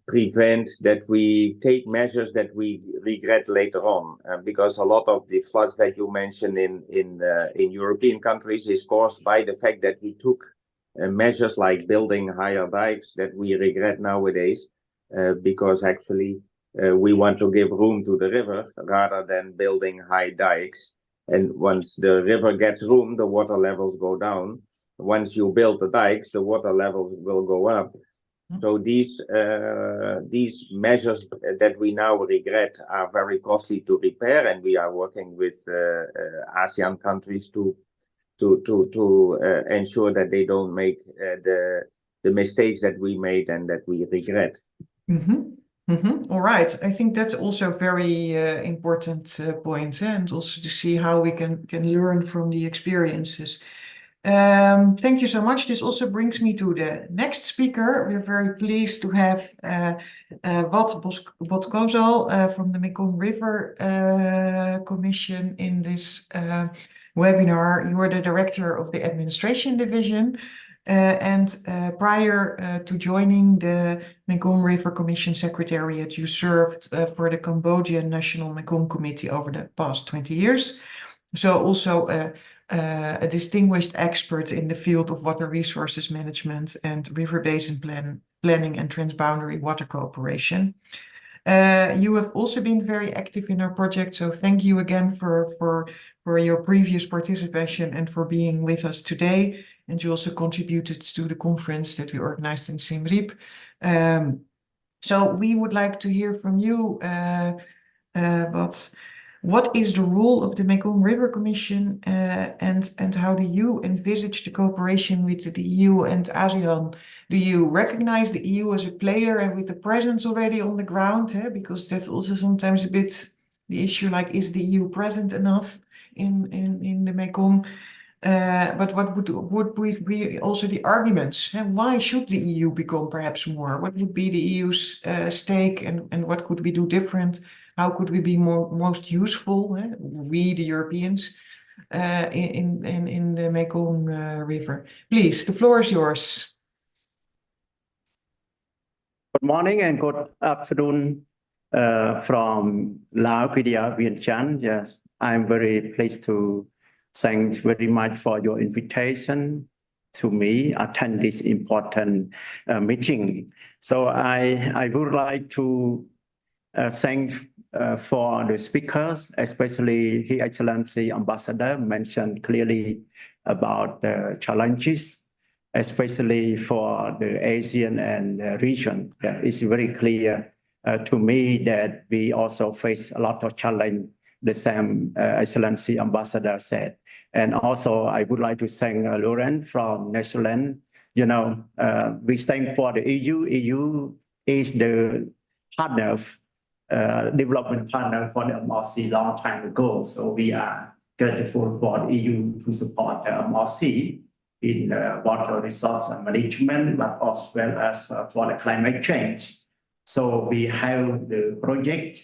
prevent that we take measures that we regret later on, because a lot of the floods that you mentioned in European countries is caused by the fact that we took measures like building higher dikes that we regret nowadays, because actually we want to give room to the river rather than building high dikes. And once the river gets room, the water levels go down. Once you build the dikes, the water levels will go up. So these measures that we now regret are very costly to repair, and we are working with ASEAN countries to ensure that they don't make the mistakes that we made and that we regret. All right, I think that's also a very important point, and also to see how we can learn from the experiences. Thank you so much. This also brings me to the next speaker. We're very pleased to have Botkosal from the Mekong River Commission in this webinar. You are the director of the administration division, and prior to joining the Mekong River Commission Secretariat, you served for the Cambodian National Mekong Committee over the past 20 years. So also a distinguished expert in the field of water resources management and river basin planning and transboundary water cooperation. You have also been very active in our project, so thank you again for your previous participation and for being with us today. And you also contributed to the conference that we organized in Siem Reap. So we would like to hear from you, but what is the role of the Mekong River Commission, and how do you envisage the cooperation with the EU and ASEAN? Do you recognize the EU as a player and with the presence already on the ground? Because that's also sometimes a bit the issue, like, is the EU present enough in the Mekong? But what would be also the arguments? And why should the EU become perhaps more? What would be the EU's stake, and what could we do different? How could we be most useful, we the Europeans, in the Mekong River? Please, the floor is yours. Good morning and good afternoon from Laos, Vientiane. Yes, I'm very pleased to thank very much for your invitation to me attend this important meeting. So I would like to thank for the speakers, especially His Excellency Ambassador mentioned clearly about the challenges, especially for the ASEAN and the region. It's very clear to me that we also face a lot of challenge, the same Excellency Ambassador said. And also I would like to thank Laurent from Netherlands. You know, we stand for the EU. EU is the partner, development partner for the MRC long time ago. So we are grateful for the EU to support the MRC in water resource management, but as well as for the climate change. So we have the project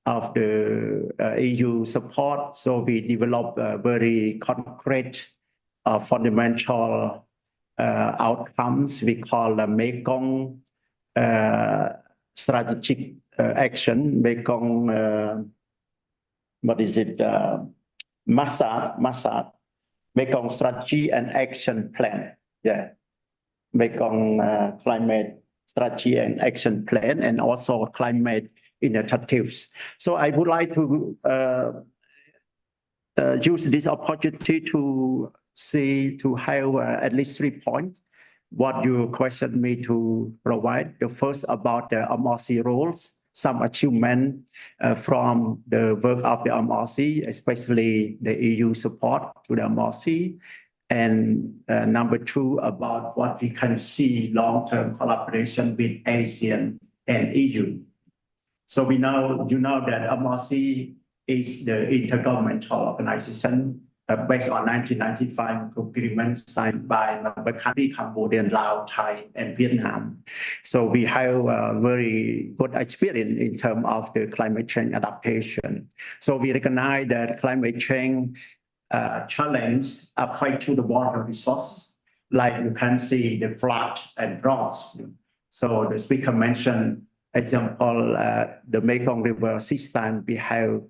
of the EU support. So we develop very concrete fundamental outcomes. We call the Mekong strategic action, Mekong, what is it? Masad. Mekong strategy and action plan. Yeah, Mekong climate strategy and action plan, and also climate initiatives. So I would like to use this opportunity to have at least 3 points what you questioned me to provide. The first about the MRC roles, some achievement from the work of the MRC, especially the EU support to the MRC. And number 2, about what we can see long-term collaboration with ASEAN and EU. So we know, you know that MRC is the intergovernmental organization based on 1995 agreement signed by member countries, Cambodia, Laos, Thai, and Vietnam. So we have a very good experience in terms of the climate change adaptation. So we recognize that climate change challenge affect to the water resources, like you can see the flood and droughts. So the speaker mentioned example, the Mekong River system we have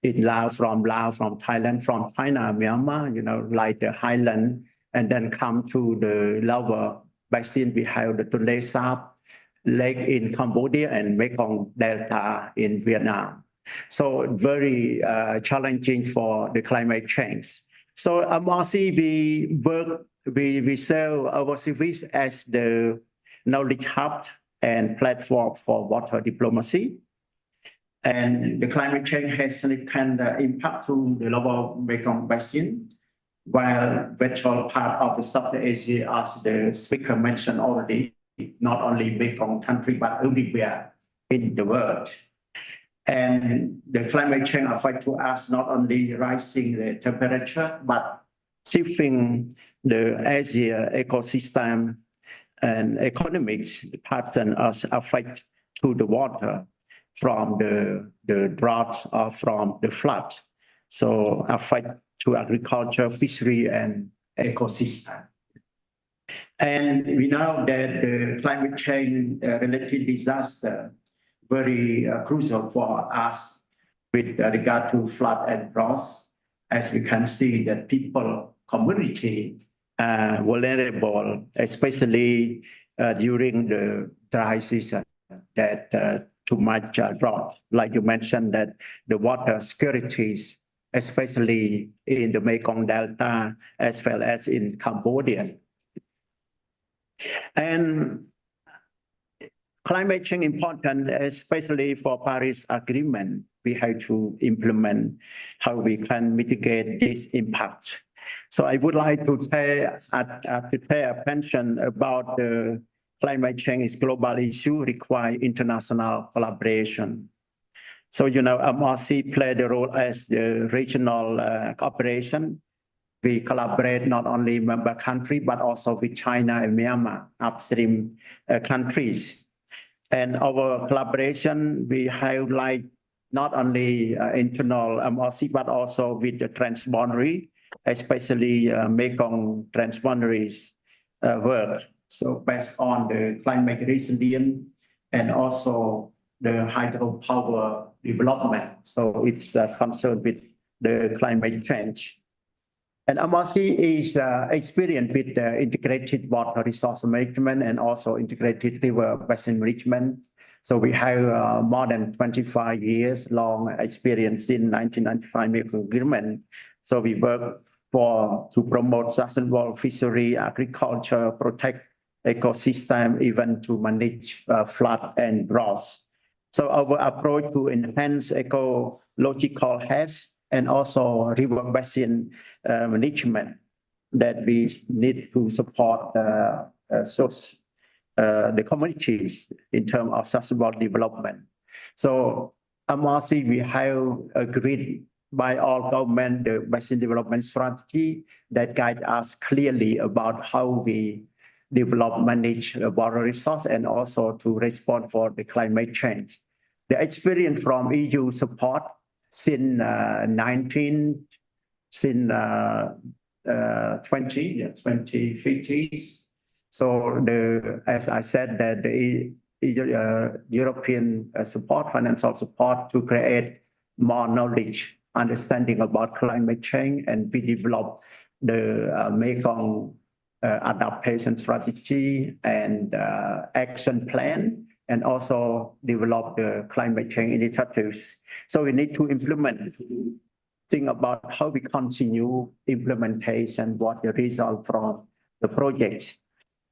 in Laos, from Thailand, from China, Myanmar, you know, like the highland, and then come to the lower basin, we have the Tonle Sap Lake in Cambodia and Mekong Delta in Vietnam. So very challenging for the climate change. So MRC, we serve our service as the knowledge hub and platform for water diplomacy. And the climate change has significant impact through the lower Mekong basin, while virtual part of the South Asia, as the speaker mentioned already, not only Mekong country, but everywhere in the world. And the climate change affect to us not only rising the temperature, but shifting the Asia ecosystem and economic pattern as affect to the water from the drought or from the flood. So affect to agriculture, fishery, and ecosystem. And we know that the climate change related disaster very crucial for us with regard to flood and droughts, as we can see that people, community vulnerable, especially during the dry season, that too much drought. Like you mentioned, that the water securities, especially in the Mekong Delta, as well as in Cambodia. And climate change important, especially for Paris Agreement. We have to implement how we can mitigate this impact. So I would like to pay attention about the climate change is global issue require international collaboration. So, you know, MRC played a role as the regional cooperation We collaborate not only member country, but also with China and Myanmar, upstream countries. And our collaboration, we highlight not only internal MRC, but also with the transboundary, especially Mekong transboundaries work. So based on the climate resilience and also the hydropower development. So it's concerned with the climate change. And MRC is experienced with integrated water resource management and also integrated river basin management. So we have more than 25 years long experience in 1995 Mekong Agreement. So we work to promote sustainable fishery, agriculture, protect ecosystem, even to manage flood and droughts. So our approach to enhance ecological health and also river basin management that we need to support the communities in terms of sustainable development. So MRC, we have agreed by all government the basin development strategy that guide us clearly about how we develop, manage water resource and also to respond for the climate change. The experience from EU support since 2050s. So as I said, that the European support, financial support to create more knowledge, understanding about climate change, and we develop the Mekong adaptation strategy and action plan, and also develop the climate change initiatives. So we need to implement, think about how we continue implementation, what the result from the project.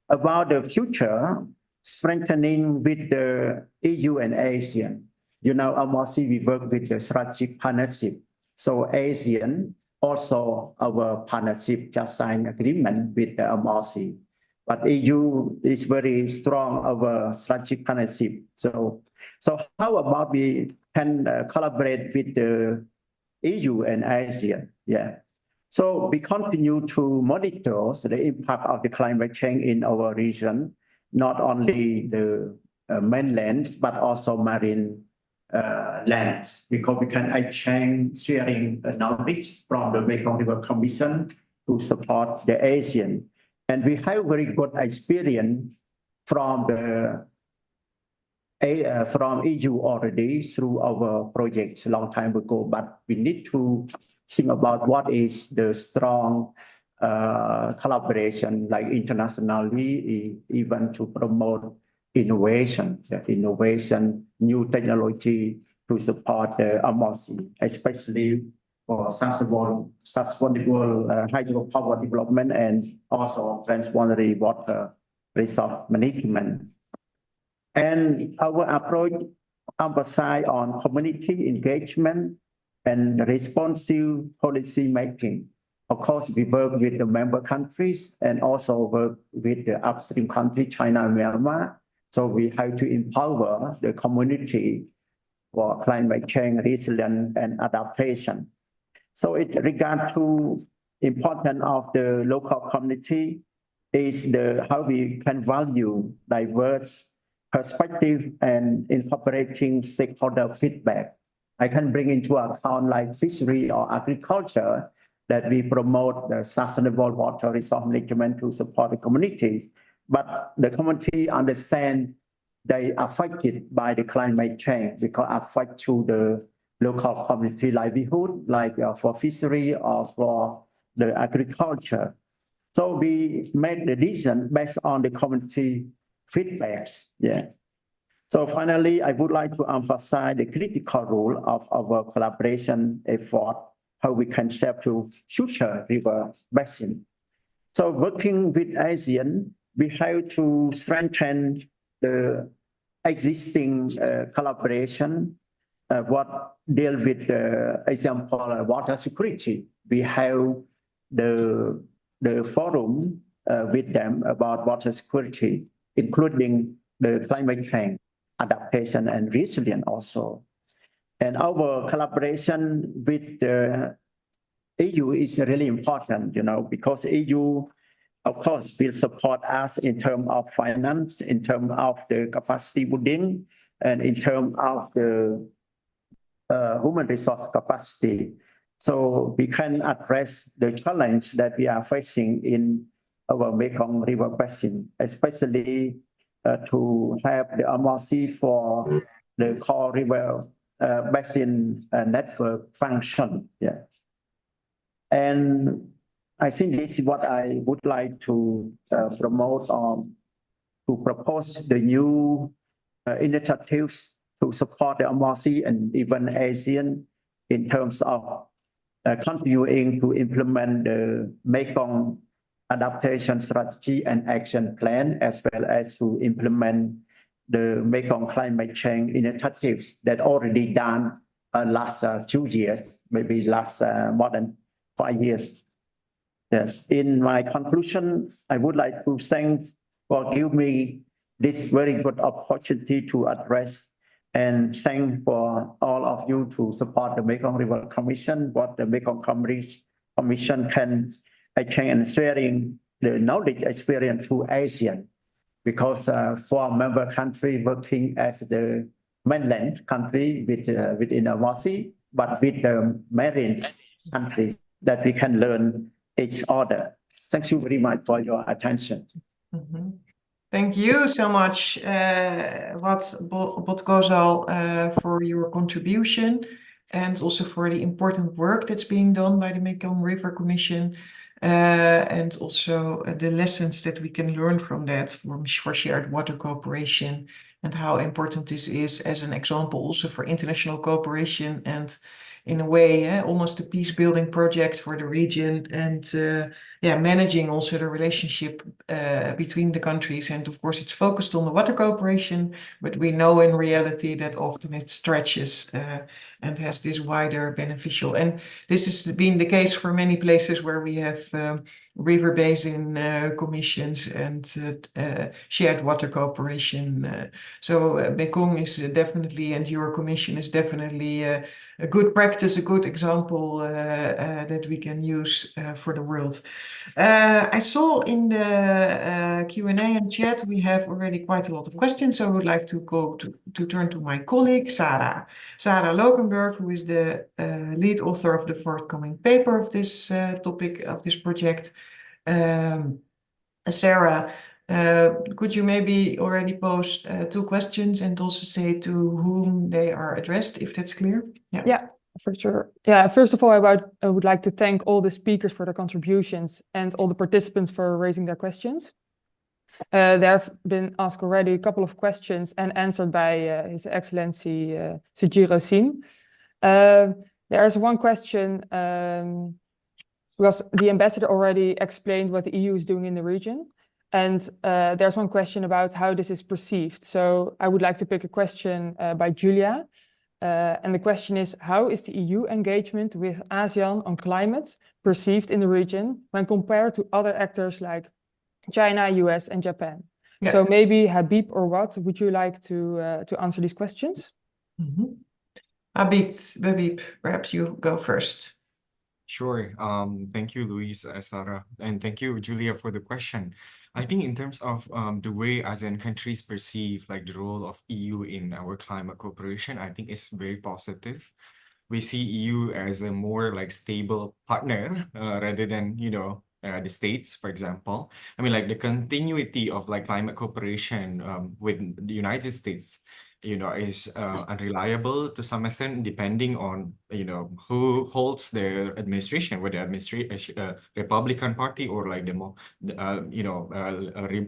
About the future, strengthening with the EU and ASEAN. You know, MRC, we work with the strategic partnership. So ASEAN, also our partnership just signed agreement with the MRC. But EU is very strong our strategic partnership. So how about we can collaborate with the EU and ASEAN? Yeah. So we continue to monitor the impact of the climate change in our region, not only the mainland, but also marine lands, because we can exchange sharing knowledge from the Mekong River Commission to support the ASEAN. And we have very good experience from EU already through our projects a long time ago, but we need to think about what is the strong collaboration, like internationally, even to promote innovation, new technology to support the MRC, especially for sustainable hydropower development and also transboundary water resource management. And our approach emphasizes on community engagement and responsive policy making. Of course, we work with the member countries and also work with the upstream country, China and Myanmar. So we have to empower the community for climate change, resilience, and adaptation. So in regard to importance of the local community is how we can value diverse perspective and incorporating stakeholder feedback. I can bring into account like fishery or agriculture that we promote the sustainable water resource management to support the communities. But the community understand they are affected by the climate change because affect to the local community livelihood, like for fishery or for the agriculture. So we make the decision based on the community feedbacks. Yeah. So finally, I would like to emphasize the critical role of our collaboration effort, how we can shape to future river basin. So working with ASEAN, we have to strengthen the existing collaboration, what deal with the example water security. We have the forum with them about water security, including the climate change, adaptation and resilience also. And our collaboration with the EU is really important, because EU, of course, will support us in terms of finance, in terms of the capacity building, and in terms of the human resource capacity. So we can address the challenge that we are facing in our Mekong River Basin, especially to have the MRC for the core river basin network function. Yeah. And I think this is what I would like to promote or to propose the new initiatives to support the MRC and even ASEAN in terms of continuing to implement the Mekong adaptation strategy and action plan, as well as to implement the Mekong climate change initiatives that already done last 2 years, maybe last more than 5 years. Yes. In my conclusion, I would like to thank for giving me this very good opportunity to address, and thank for all of you to support the Mekong River Commission, what the Mekong Commission can exchange and sharing the knowledge experience through ASEAN. Because for a member country working as the mainland country within MRC, but with the marine countries, that we can learn each other. Thank you very much for your attention. Mm-hmm. Thank you so much, Botkosal, for your contribution, and also for the important work that's being done by the Mekong River Commission, and also the lessons that we can learn from that for shared water cooperation, and how important this is as an example also for international cooperation, and in a way almost a peace building project for the region, and managing also the relationship between the countries. And of course it's focused on the water cooperation, but we know in reality that often it stretches and has this wider beneficial. And this has been the case for many places where we have river basin commissions and shared water cooperation. So Mekong is definitely, and your commission is definitely a good practice, a good example that we can use for the world. I saw in the Q&A and chat we have already quite a lot of questions, so I would like to turn to my colleague Sarah Lokenberg, who is the lead author of the forthcoming paper of this topic, of this project. Sarah, could you maybe already pose 2 questions and also say to whom they are addressed, if that's clear? Yeah, for sure. Yeah, first of all, I would like to thank all the speakers for their contributions and all the participants for raising their questions. There have been asked already a couple of questions and answered by His Excellency Sujiro. There is one question, because the ambassador already explained what the EU is doing in the region. And there's one question about how this is perceived. So I would like to pick a question by Julia. And the question is, how is the EU engagement with ASEAN on climate perceived in the region when compared to other actors like China, US, and Japan? Yeah. So maybe Habib or what, would you like to answer these questions? Mm-hmm. Habib, perhaps you go first. Sure. Thank you, Louise, Sarah, and thank you, Julia, for the question. I think in terms of the way ASEAN countries perceive like the role of EU in our climate cooperation, I think it's very positive. We see EU as a more like stable partner rather than, the States, for example. I mean, like the continuity of like climate cooperation with the United States, is unreliable to some extent, depending on, who holds the administration, whether Republican Party or like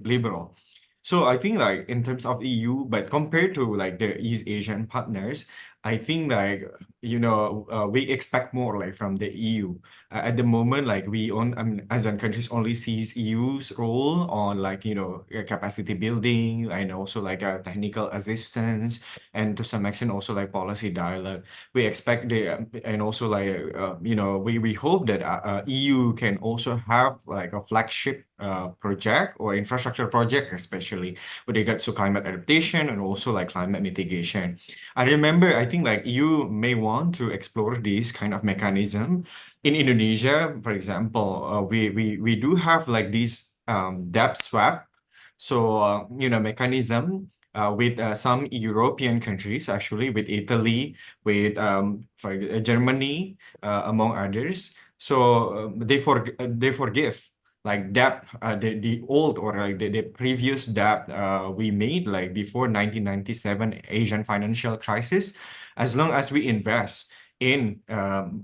liberal. So I think like in terms of EU, but compared to like the East Asian partners, I think like, we expect more like from the EU. At the moment, like ASEAN countries only sees EU's role on like, capacity building and also like technical assistance, and to some extent also like policy dialogue. We expect and also like, we hope that EU can also have like a flagship project or infrastructure project, especially with regards to climate adaptation and also like climate mitigation. I remember, I think like you may want to explore this kind of mechanism. In Indonesia, for example, we do have like this debt swap. So, mechanism with some European countries, actually, with Italy, with Germany, among others. So they forgive like debt, the old or like the previous debt we made like before 1997 Asian financial crisis, as long as we invest in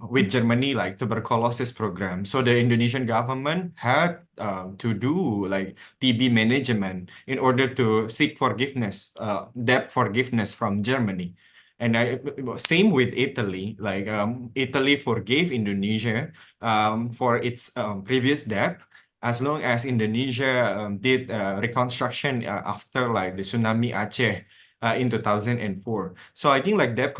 with Germany like tuberculosis program. So the Indonesian government had to do like TB management in order to seek forgiveness, debt forgiveness from Germany. And same with Italy, like Italy forgave Indonesia for its previous debt, as long as Indonesia did reconstruction after like the tsunami Aceh in 2004. So I think like debt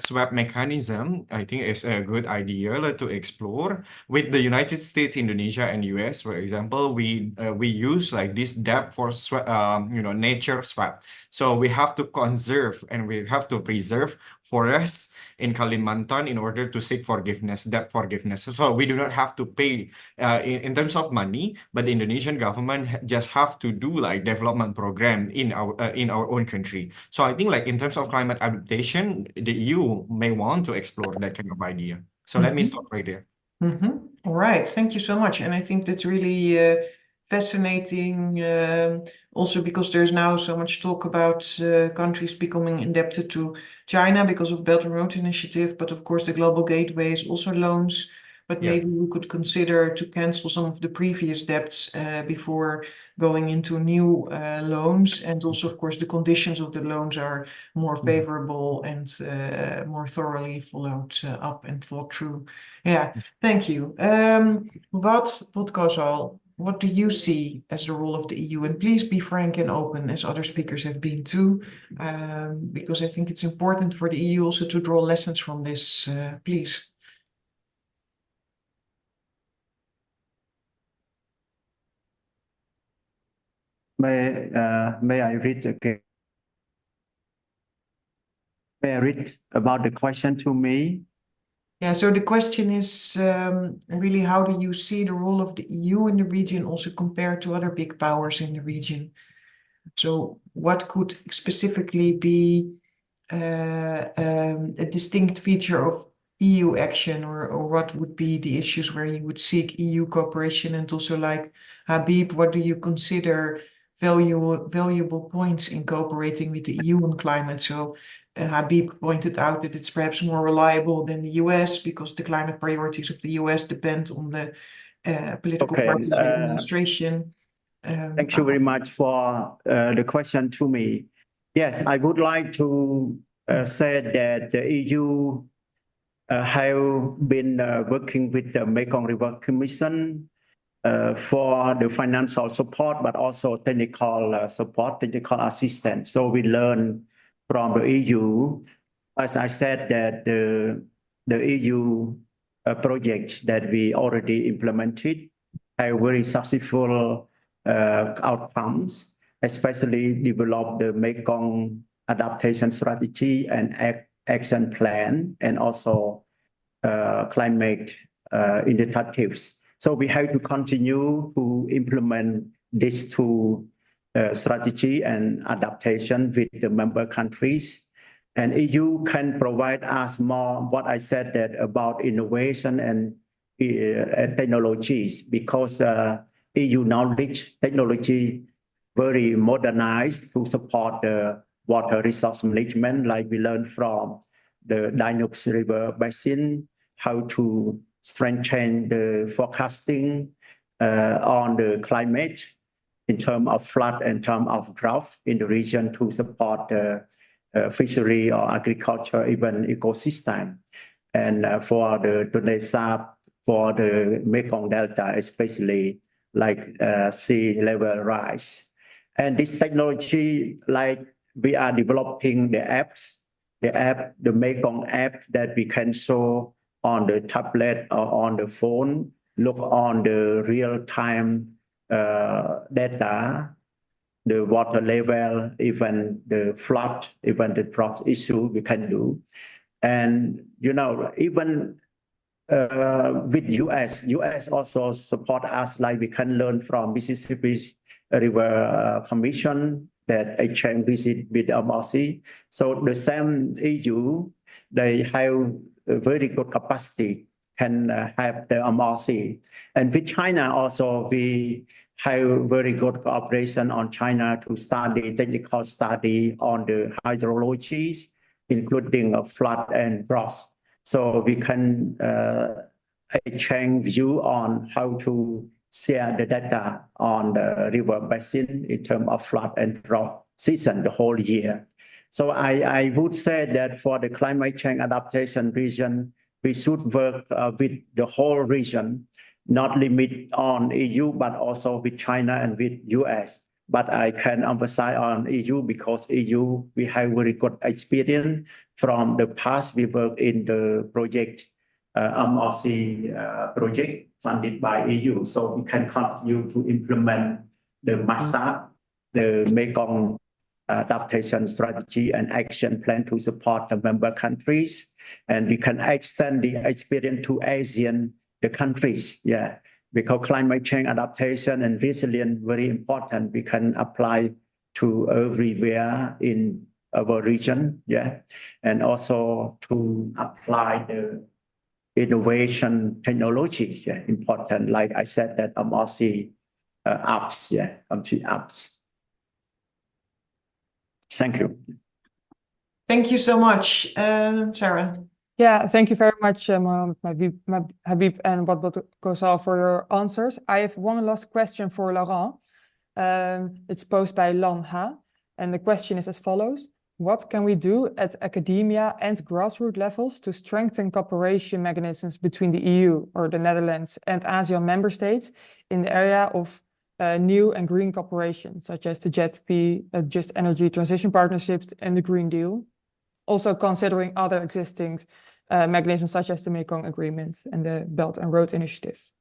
swap mechanism, I think is a good idea to explore. With the United States, Indonesia, and US, for example, we use like this debt for nature swap. So we have to conserve and we have to preserve forests in Kalimantan in order to seek forgiveness, debt forgiveness. So we do not have to pay in terms of money, but the Indonesian government just have to do like development program in our own country. So I think like in terms of climate adaptation, the EU may want to explore that kind of idea. So let me stop right there. All right, thank you so much. And I think that's really fascinating, also because there's now so much talk about countries becoming indebted to China because of Belt and Road Initiative, but of course the Global Gateway is also loans. But Yeah. maybe we could consider to cancel some of the previous debts before going into new loans. And also, of course, the conditions of the loans are more favorable and more thoroughly followed up and thought through. Yeah, thank you. Botkosal, what do you see as the role of the EU? And please be frank and open, as other speakers have been too, because I think it's important for the EU also to draw lessons from this, please. May I read again? May I read about the question to me? Yeah, so the question is really, how do you see the role of the EU in the region also compared to other big powers in the region? So what could specifically be a distinct feature of EU action, or what would be the issues where you would seek EU cooperation? And also, like Habib, what do you consider valuable points in cooperating with the EU on climate? So Habib pointed out that it's perhaps more reliable than the US because the climate priorities of the US depend on the political party of the administration. Thank you very much for the question to me. Yes, I would like to say that the EU have been working with the Mekong River Commission for the financial support, but also technical support, technical assistance. So we learn from the EU. As I said, that the EU projects that we already implemented have very successful outcomes, especially develop the Mekong adaptation strategy and action plan, and also climate initiatives. So we have to continue to implement these two strategy and adaptation with the member countries. And EU can provide us more, what I said that about innovation and technologies, because EU knowledge technology very modernized to support the water resource management, like we learned from the Danube River Basin, how to strengthen the forecasting on the climate in terms of flood and in terms of drought in the region to support the fishery or agriculture, even ecosystem. And for the Indonesia, for the Mekong Delta, especially like sea level rise. And this technology, like we are developing the apps, the Mekong app that we can show on the tablet or on the phone, look on the real-time data the water level, even the flood, even the drought issue we can do. And, even with US also support us, like we can learn from Mississippi River Commission that exchange visit with MRC. So the same EU, they have a very good capacity, can have the MRC. And with China also, we have very good cooperation on China to study, technical study on the hydrologies, including flood and drought. So we can exchange view on how to share the data on the river basin in terms of flood and drought season the whole year. So I would say that for the climate change adaptation region, we should work with the whole region, not limit on EU, but also with China and with US. But I can emphasize on EU because EU, we have very good experience from the past. We work in the project, MRC project funded by EU. So we can continue to implement the MASAP, the Mekong adaptation strategy and action plan to support the member countries. And we can extend the experience to ASEAN, the countries, because climate change adaptation and resilience very important. We can apply to everywhere in our region, and also to apply the innovation technologies, important. Like I said, that MRC apps, MRC apps. Thank you. Thank you so much, Sarah. Yeah, thank you very much, Habib and Botkosal for your answers. I have one last question for Laurent. It's posed by Lan Ha, and the question is as follows. What can we do at academia and grassroots levels to strengthen cooperation mechanisms between the EU or the Netherlands and ASEAN member states in the area of new and green cooperation, such as the JETP, Just Energy Transition Partnerships, and the Green Deal? Also considering other existing mechanisms such as the Mekong Agreement and the Belt and Road Initiative.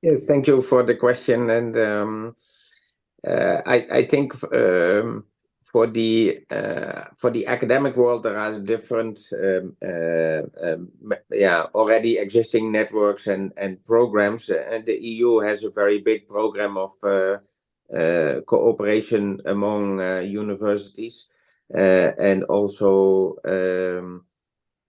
Yes, thank you for the question. And I think for the academic world, there are different already existing networks and programs. And the EU has a very big program of cooperation among universities. And also,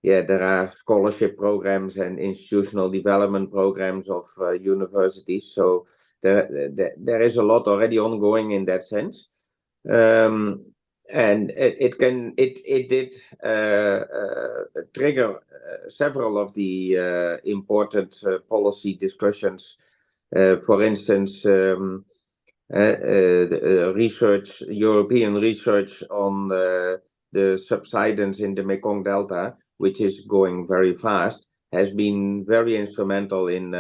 there are scholarship programs and institutional development programs of universities. So there is a lot already ongoing in that sense. And it did trigger several of the important policy discussions. For instance, European research on the subsidence in the Mekong Delta, which is going very fast, has been very instrumental in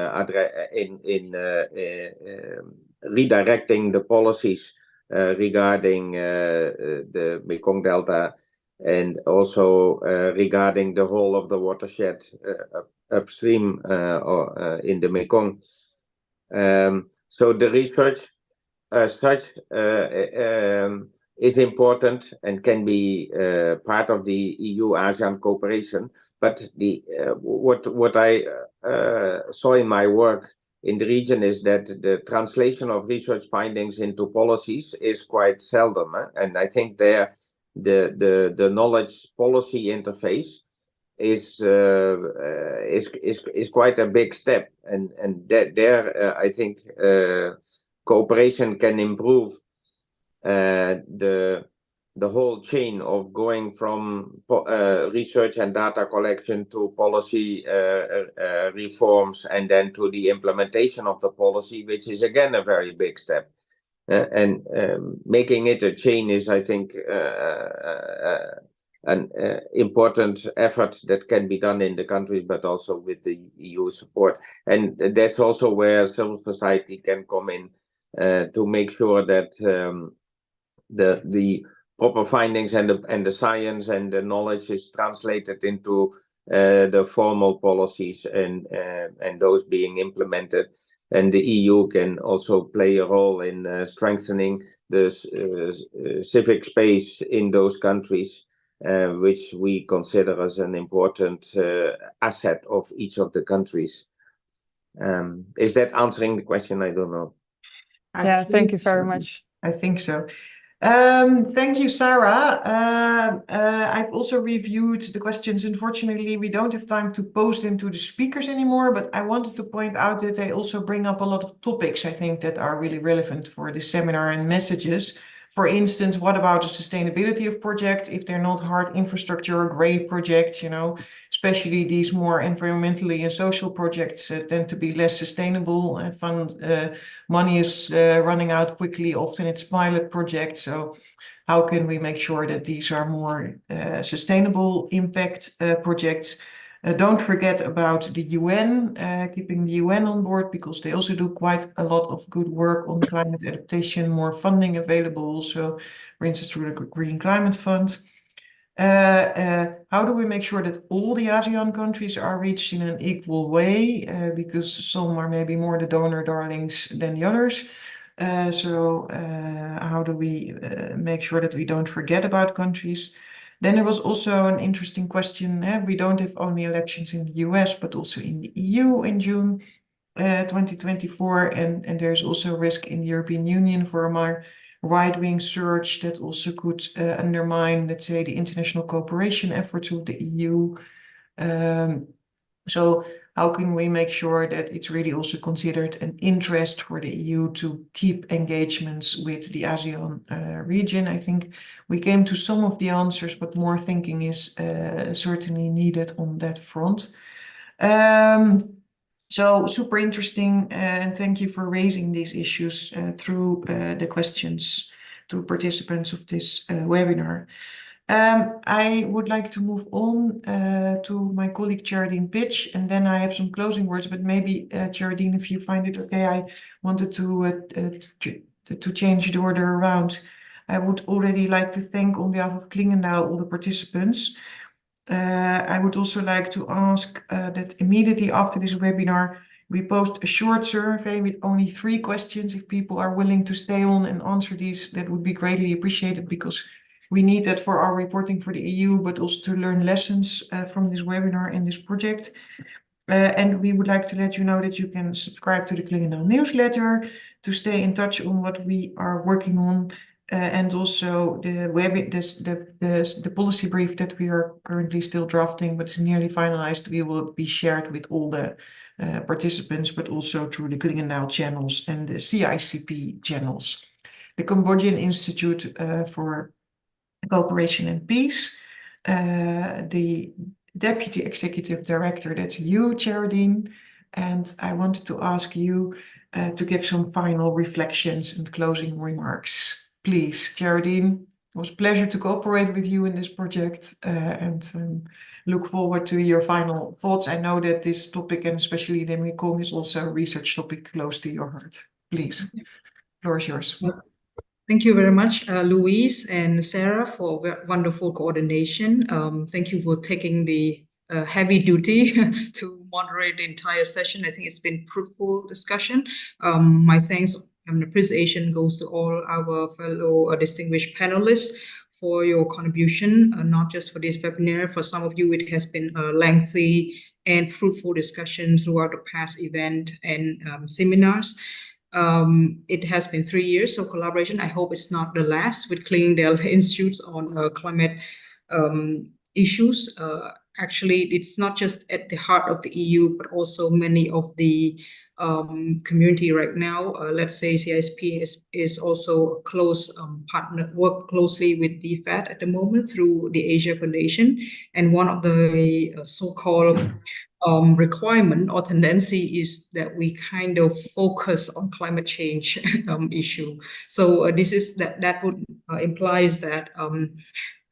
redirecting the policies regarding the Mekong Delta, and also regarding the whole of the watershed upstream or in the Mekong. So the research such is important and can be part of the EU-ASEAN cooperation. But what I saw in my work in the region is that the translation of research findings into policies is quite seldom. And I think there the knowledge policy interface is quite a big step. And there I think cooperation can improve the whole chain of going from research and data collection to policy reforms, and then to the implementation of the policy, which is again a very big step. And making it a chain is, I think, an important effort that can be done in the countries, but also with the EU support. And that's also where civil society can come in to make sure that the proper findings and the science and the knowledge is translated into the formal policies and those being implemented. and the EU can also play a role in strengthening the civic space in those countries, which we consider as an important asset of each of the countries. Is that answering the question? I don't know. Yeah, thank you very much. I think so. Thank you, Sarah. I've also reviewed the questions. Unfortunately, we don't have time to post them to the speakers anymore, but I wanted to point out that they also bring up a lot of topics, I think, that are really relevant for the seminar and messages. For instance, what about the sustainability of projects if they're not hard infrastructure or gray projects, you know, especially these more environmentally and social projects tend to be less sustainable and money is running out quickly. Often it's pilot projects. So how can we make sure that these are more sustainable impact projects? Don't forget about the UN, keeping the UN on board, because they also do quite a lot of good work on climate adaptation, more funding available also, for instance, through the Green Climate Fund. How do we make sure that all the ASEAN countries are reached in an equal way? Because some are maybe more the donor darlings than the others. How do we make sure that we don't forget about countries? Then there was also an interesting question. We don't have only elections in the US, but also in the EU in June 2024. And there's also risk in the European Union for a more right-wing surge that also could undermine, let's say, the international cooperation efforts of the EU. So how can we make sure that it's really also considered an interest for the EU to keep engagements with the ASEAN region? I think we came to some of the answers, but more thinking is certainly needed on that front. So super interesting, and thank you for raising these issues through the questions to participants of this webinar. I would like to move on to my colleague Charadine Pich, and then I have some closing words, but maybe Charadine, if you find it okay, I wanted to change the order around. I would already like to thank on behalf of Clingendael all the participants. I would also like to ask that immediately after this webinar, we post a short survey with only 3 questions. If people are willing to stay on and answer these, that would be greatly appreciated, because we need that for our reporting for the EU, but also to learn lessons from this webinar and this project. And we would like to let you know that you can subscribe to the Clingendael newsletter to stay in touch on what we are working on. And also the policy brief that we are currently still drafting, but is nearly finalized, we will be shared with all the participants, but also through the Clingendael channels and the CICP channels. The Cambodian Institute for Cooperation and Peace, the Deputy Executive Director, that's you, Charadine, and I wanted to ask you to give some final reflections and closing remarks. Please, Charadine, it was a pleasure to cooperate with you in this project and look forward to your final thoughts. I know that this topic, and especially the Mekong, is also a research topic close to your heart. Please, the floor is yours. Thank you very much, Louise and Sarah, for wonderful coordination. Thank you for taking the heavy duty to moderate the entire session. I think it's been fruitful discussion. My thanks and appreciation goes to all our fellow distinguished panelists for your contribution, not just for this webinar. For some of you, it has been a lengthy and fruitful discussion throughout the past event and seminars. It has been 3 years of collaboration. I hope it's not the last with Clingendael Institutes on climate issues. Actually, it's not just at the heart of the EU, but also many of the community right now. Let's say CICP is also a close partner, work closely with the FED at the moment through the Asia Foundation. And one of the so-called requirement or tendency is that we kind of focus on climate change issue. So this is that would implies that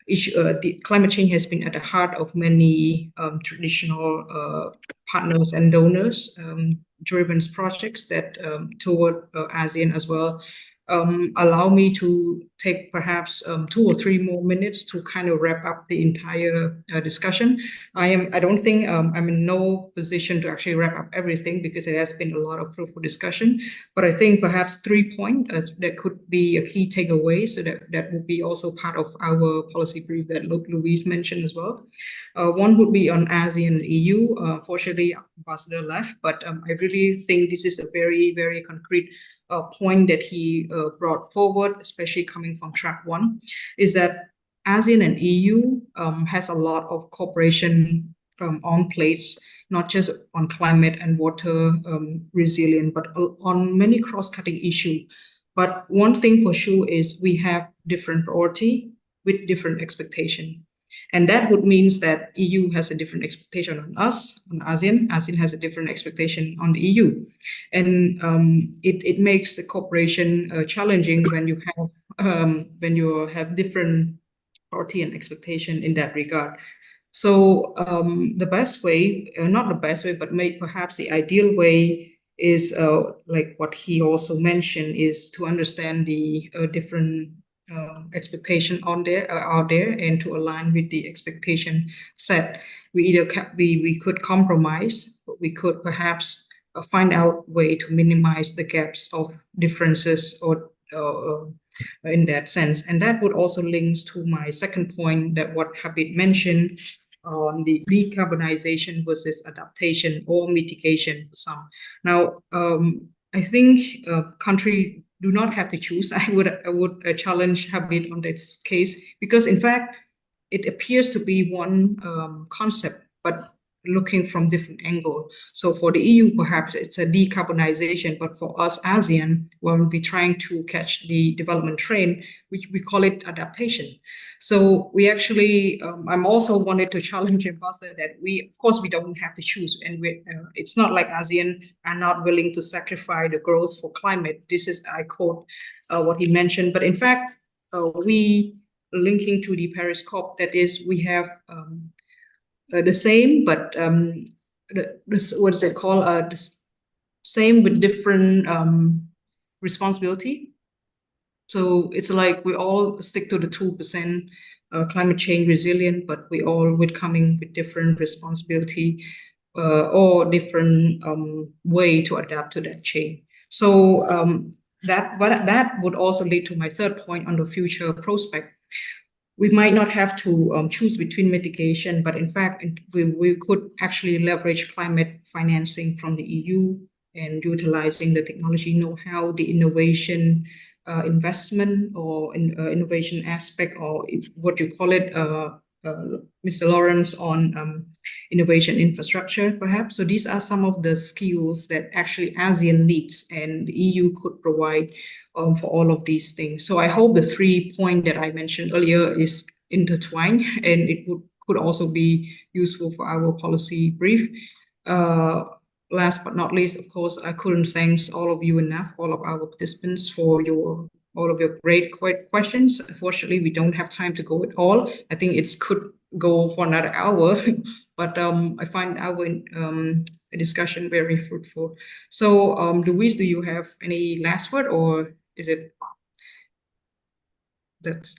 the climate change has been at the heart of many traditional partners and donors driven projects that toward ASEAN as well. Allow me to take perhaps 2 or 3 more minutes to kind of wrap up the entire discussion. I don't think I'm in no position to actually wrap up everything because it has been a lot of fruitful discussion. But I think perhaps 3 points that could be a key takeaway, so that would be also part of our policy brief that Louise mentioned as well. One would be on ASEAN and EU. Fortunately, Ambassador left, but I really think this is a very, very concrete point that he brought forward, especially coming from track 1, is that ASEAN and EU has a lot of cooperation on plates, not just on climate and water resilience, but on many cross-cutting issues. But one thing for sure is we have different priority with different expectation. And that would mean that EU has a different expectation on us, on ASEAN. ASEAN has a different expectation on the EU. And it makes the cooperation challenging when you have different priority and expectation in that regard. So the best way, not the best way, but perhaps the ideal way is like what he also mentioned, is to understand the different expectation out there and to align with the expectation set. We could compromise, but we could perhaps find out way to minimize the gaps of differences or in that sense. And that would also link to my second point, that what Habib mentioned on the decarbonization versus adaptation or mitigation for some. Now, I think country do not have to choose. I would challenge Habib on this case, because in fact, it appears to be one concept, but looking from different angle. So for the EU, perhaps it's a decarbonization, but for us ASEAN, when we're trying to catch the development train, which we call it adaptation. So we actually, I'm also wanted to challenge Ambassador that of course we don't have to choose, and it's not like ASEAN are not willing to sacrifice the growth for climate. This is, I quote what he mentioned, but in fact, we linking to the Paris COP, that is, we have the same, but what is it called? The same with different responsibility. So it's like we all stick to the 2% climate change resilient, but we all would coming with different responsibility or different way to adapt to that change. So that would also lead to my third point on the future prospect. We might not have to choose between mitigation, but in fact, we could actually leverage climate financing from the EU and utilizing the technology know-how, the innovation investment or innovation aspect, or what you call it, Mr. Laurent, on innovation infrastructure, perhaps. So these are some of the skills that actually ASEAN needs and the EU could provide for all of these things. So I hope the 3 points that I mentioned earlier is intertwined, and it could also be useful for our policy brief. Last but not least, of course, I couldn't thank all of you enough, all of our participants, for all of your great questions. Unfortunately, we don't have time to go at all. I think it could go for another hour, but I find our discussion very fruitful. So, Louise, do you have any last word, or is it that's?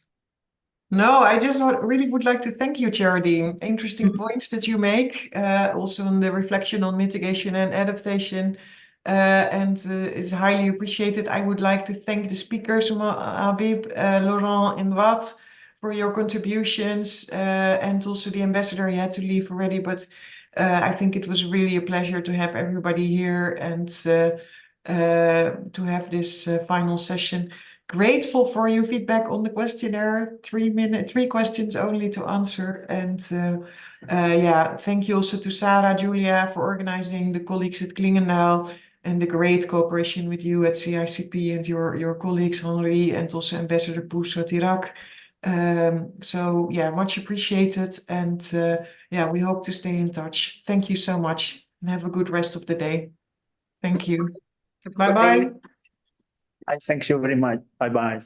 No, I just really would like to thank you, Charadine. Interesting points that you make, also on the reflection on mitigation and adaptation, and it's highly appreciated. I would like to thank the speakers, Habib, Laurent, and Wat, for your contributions, and also the ambassador. He had to leave already, but I think it was really a pleasure to have everybody here and to have this final session. Grateful for your feedback on the questionnaire. 3 questions only to answer. And yeah, thank you also to Sarah, Julia, for organizing, the colleagues at Clingendael, and the great cooperation with you at CICP and your colleagues, Henri, and also Ambassador Pouso Tirak. So yeah, much appreciated. And yeah, we hope to stay in touch. Thank you so much, and have a good rest of the day. Thank you. Bye-bye. Thank you very much. Bye-bye.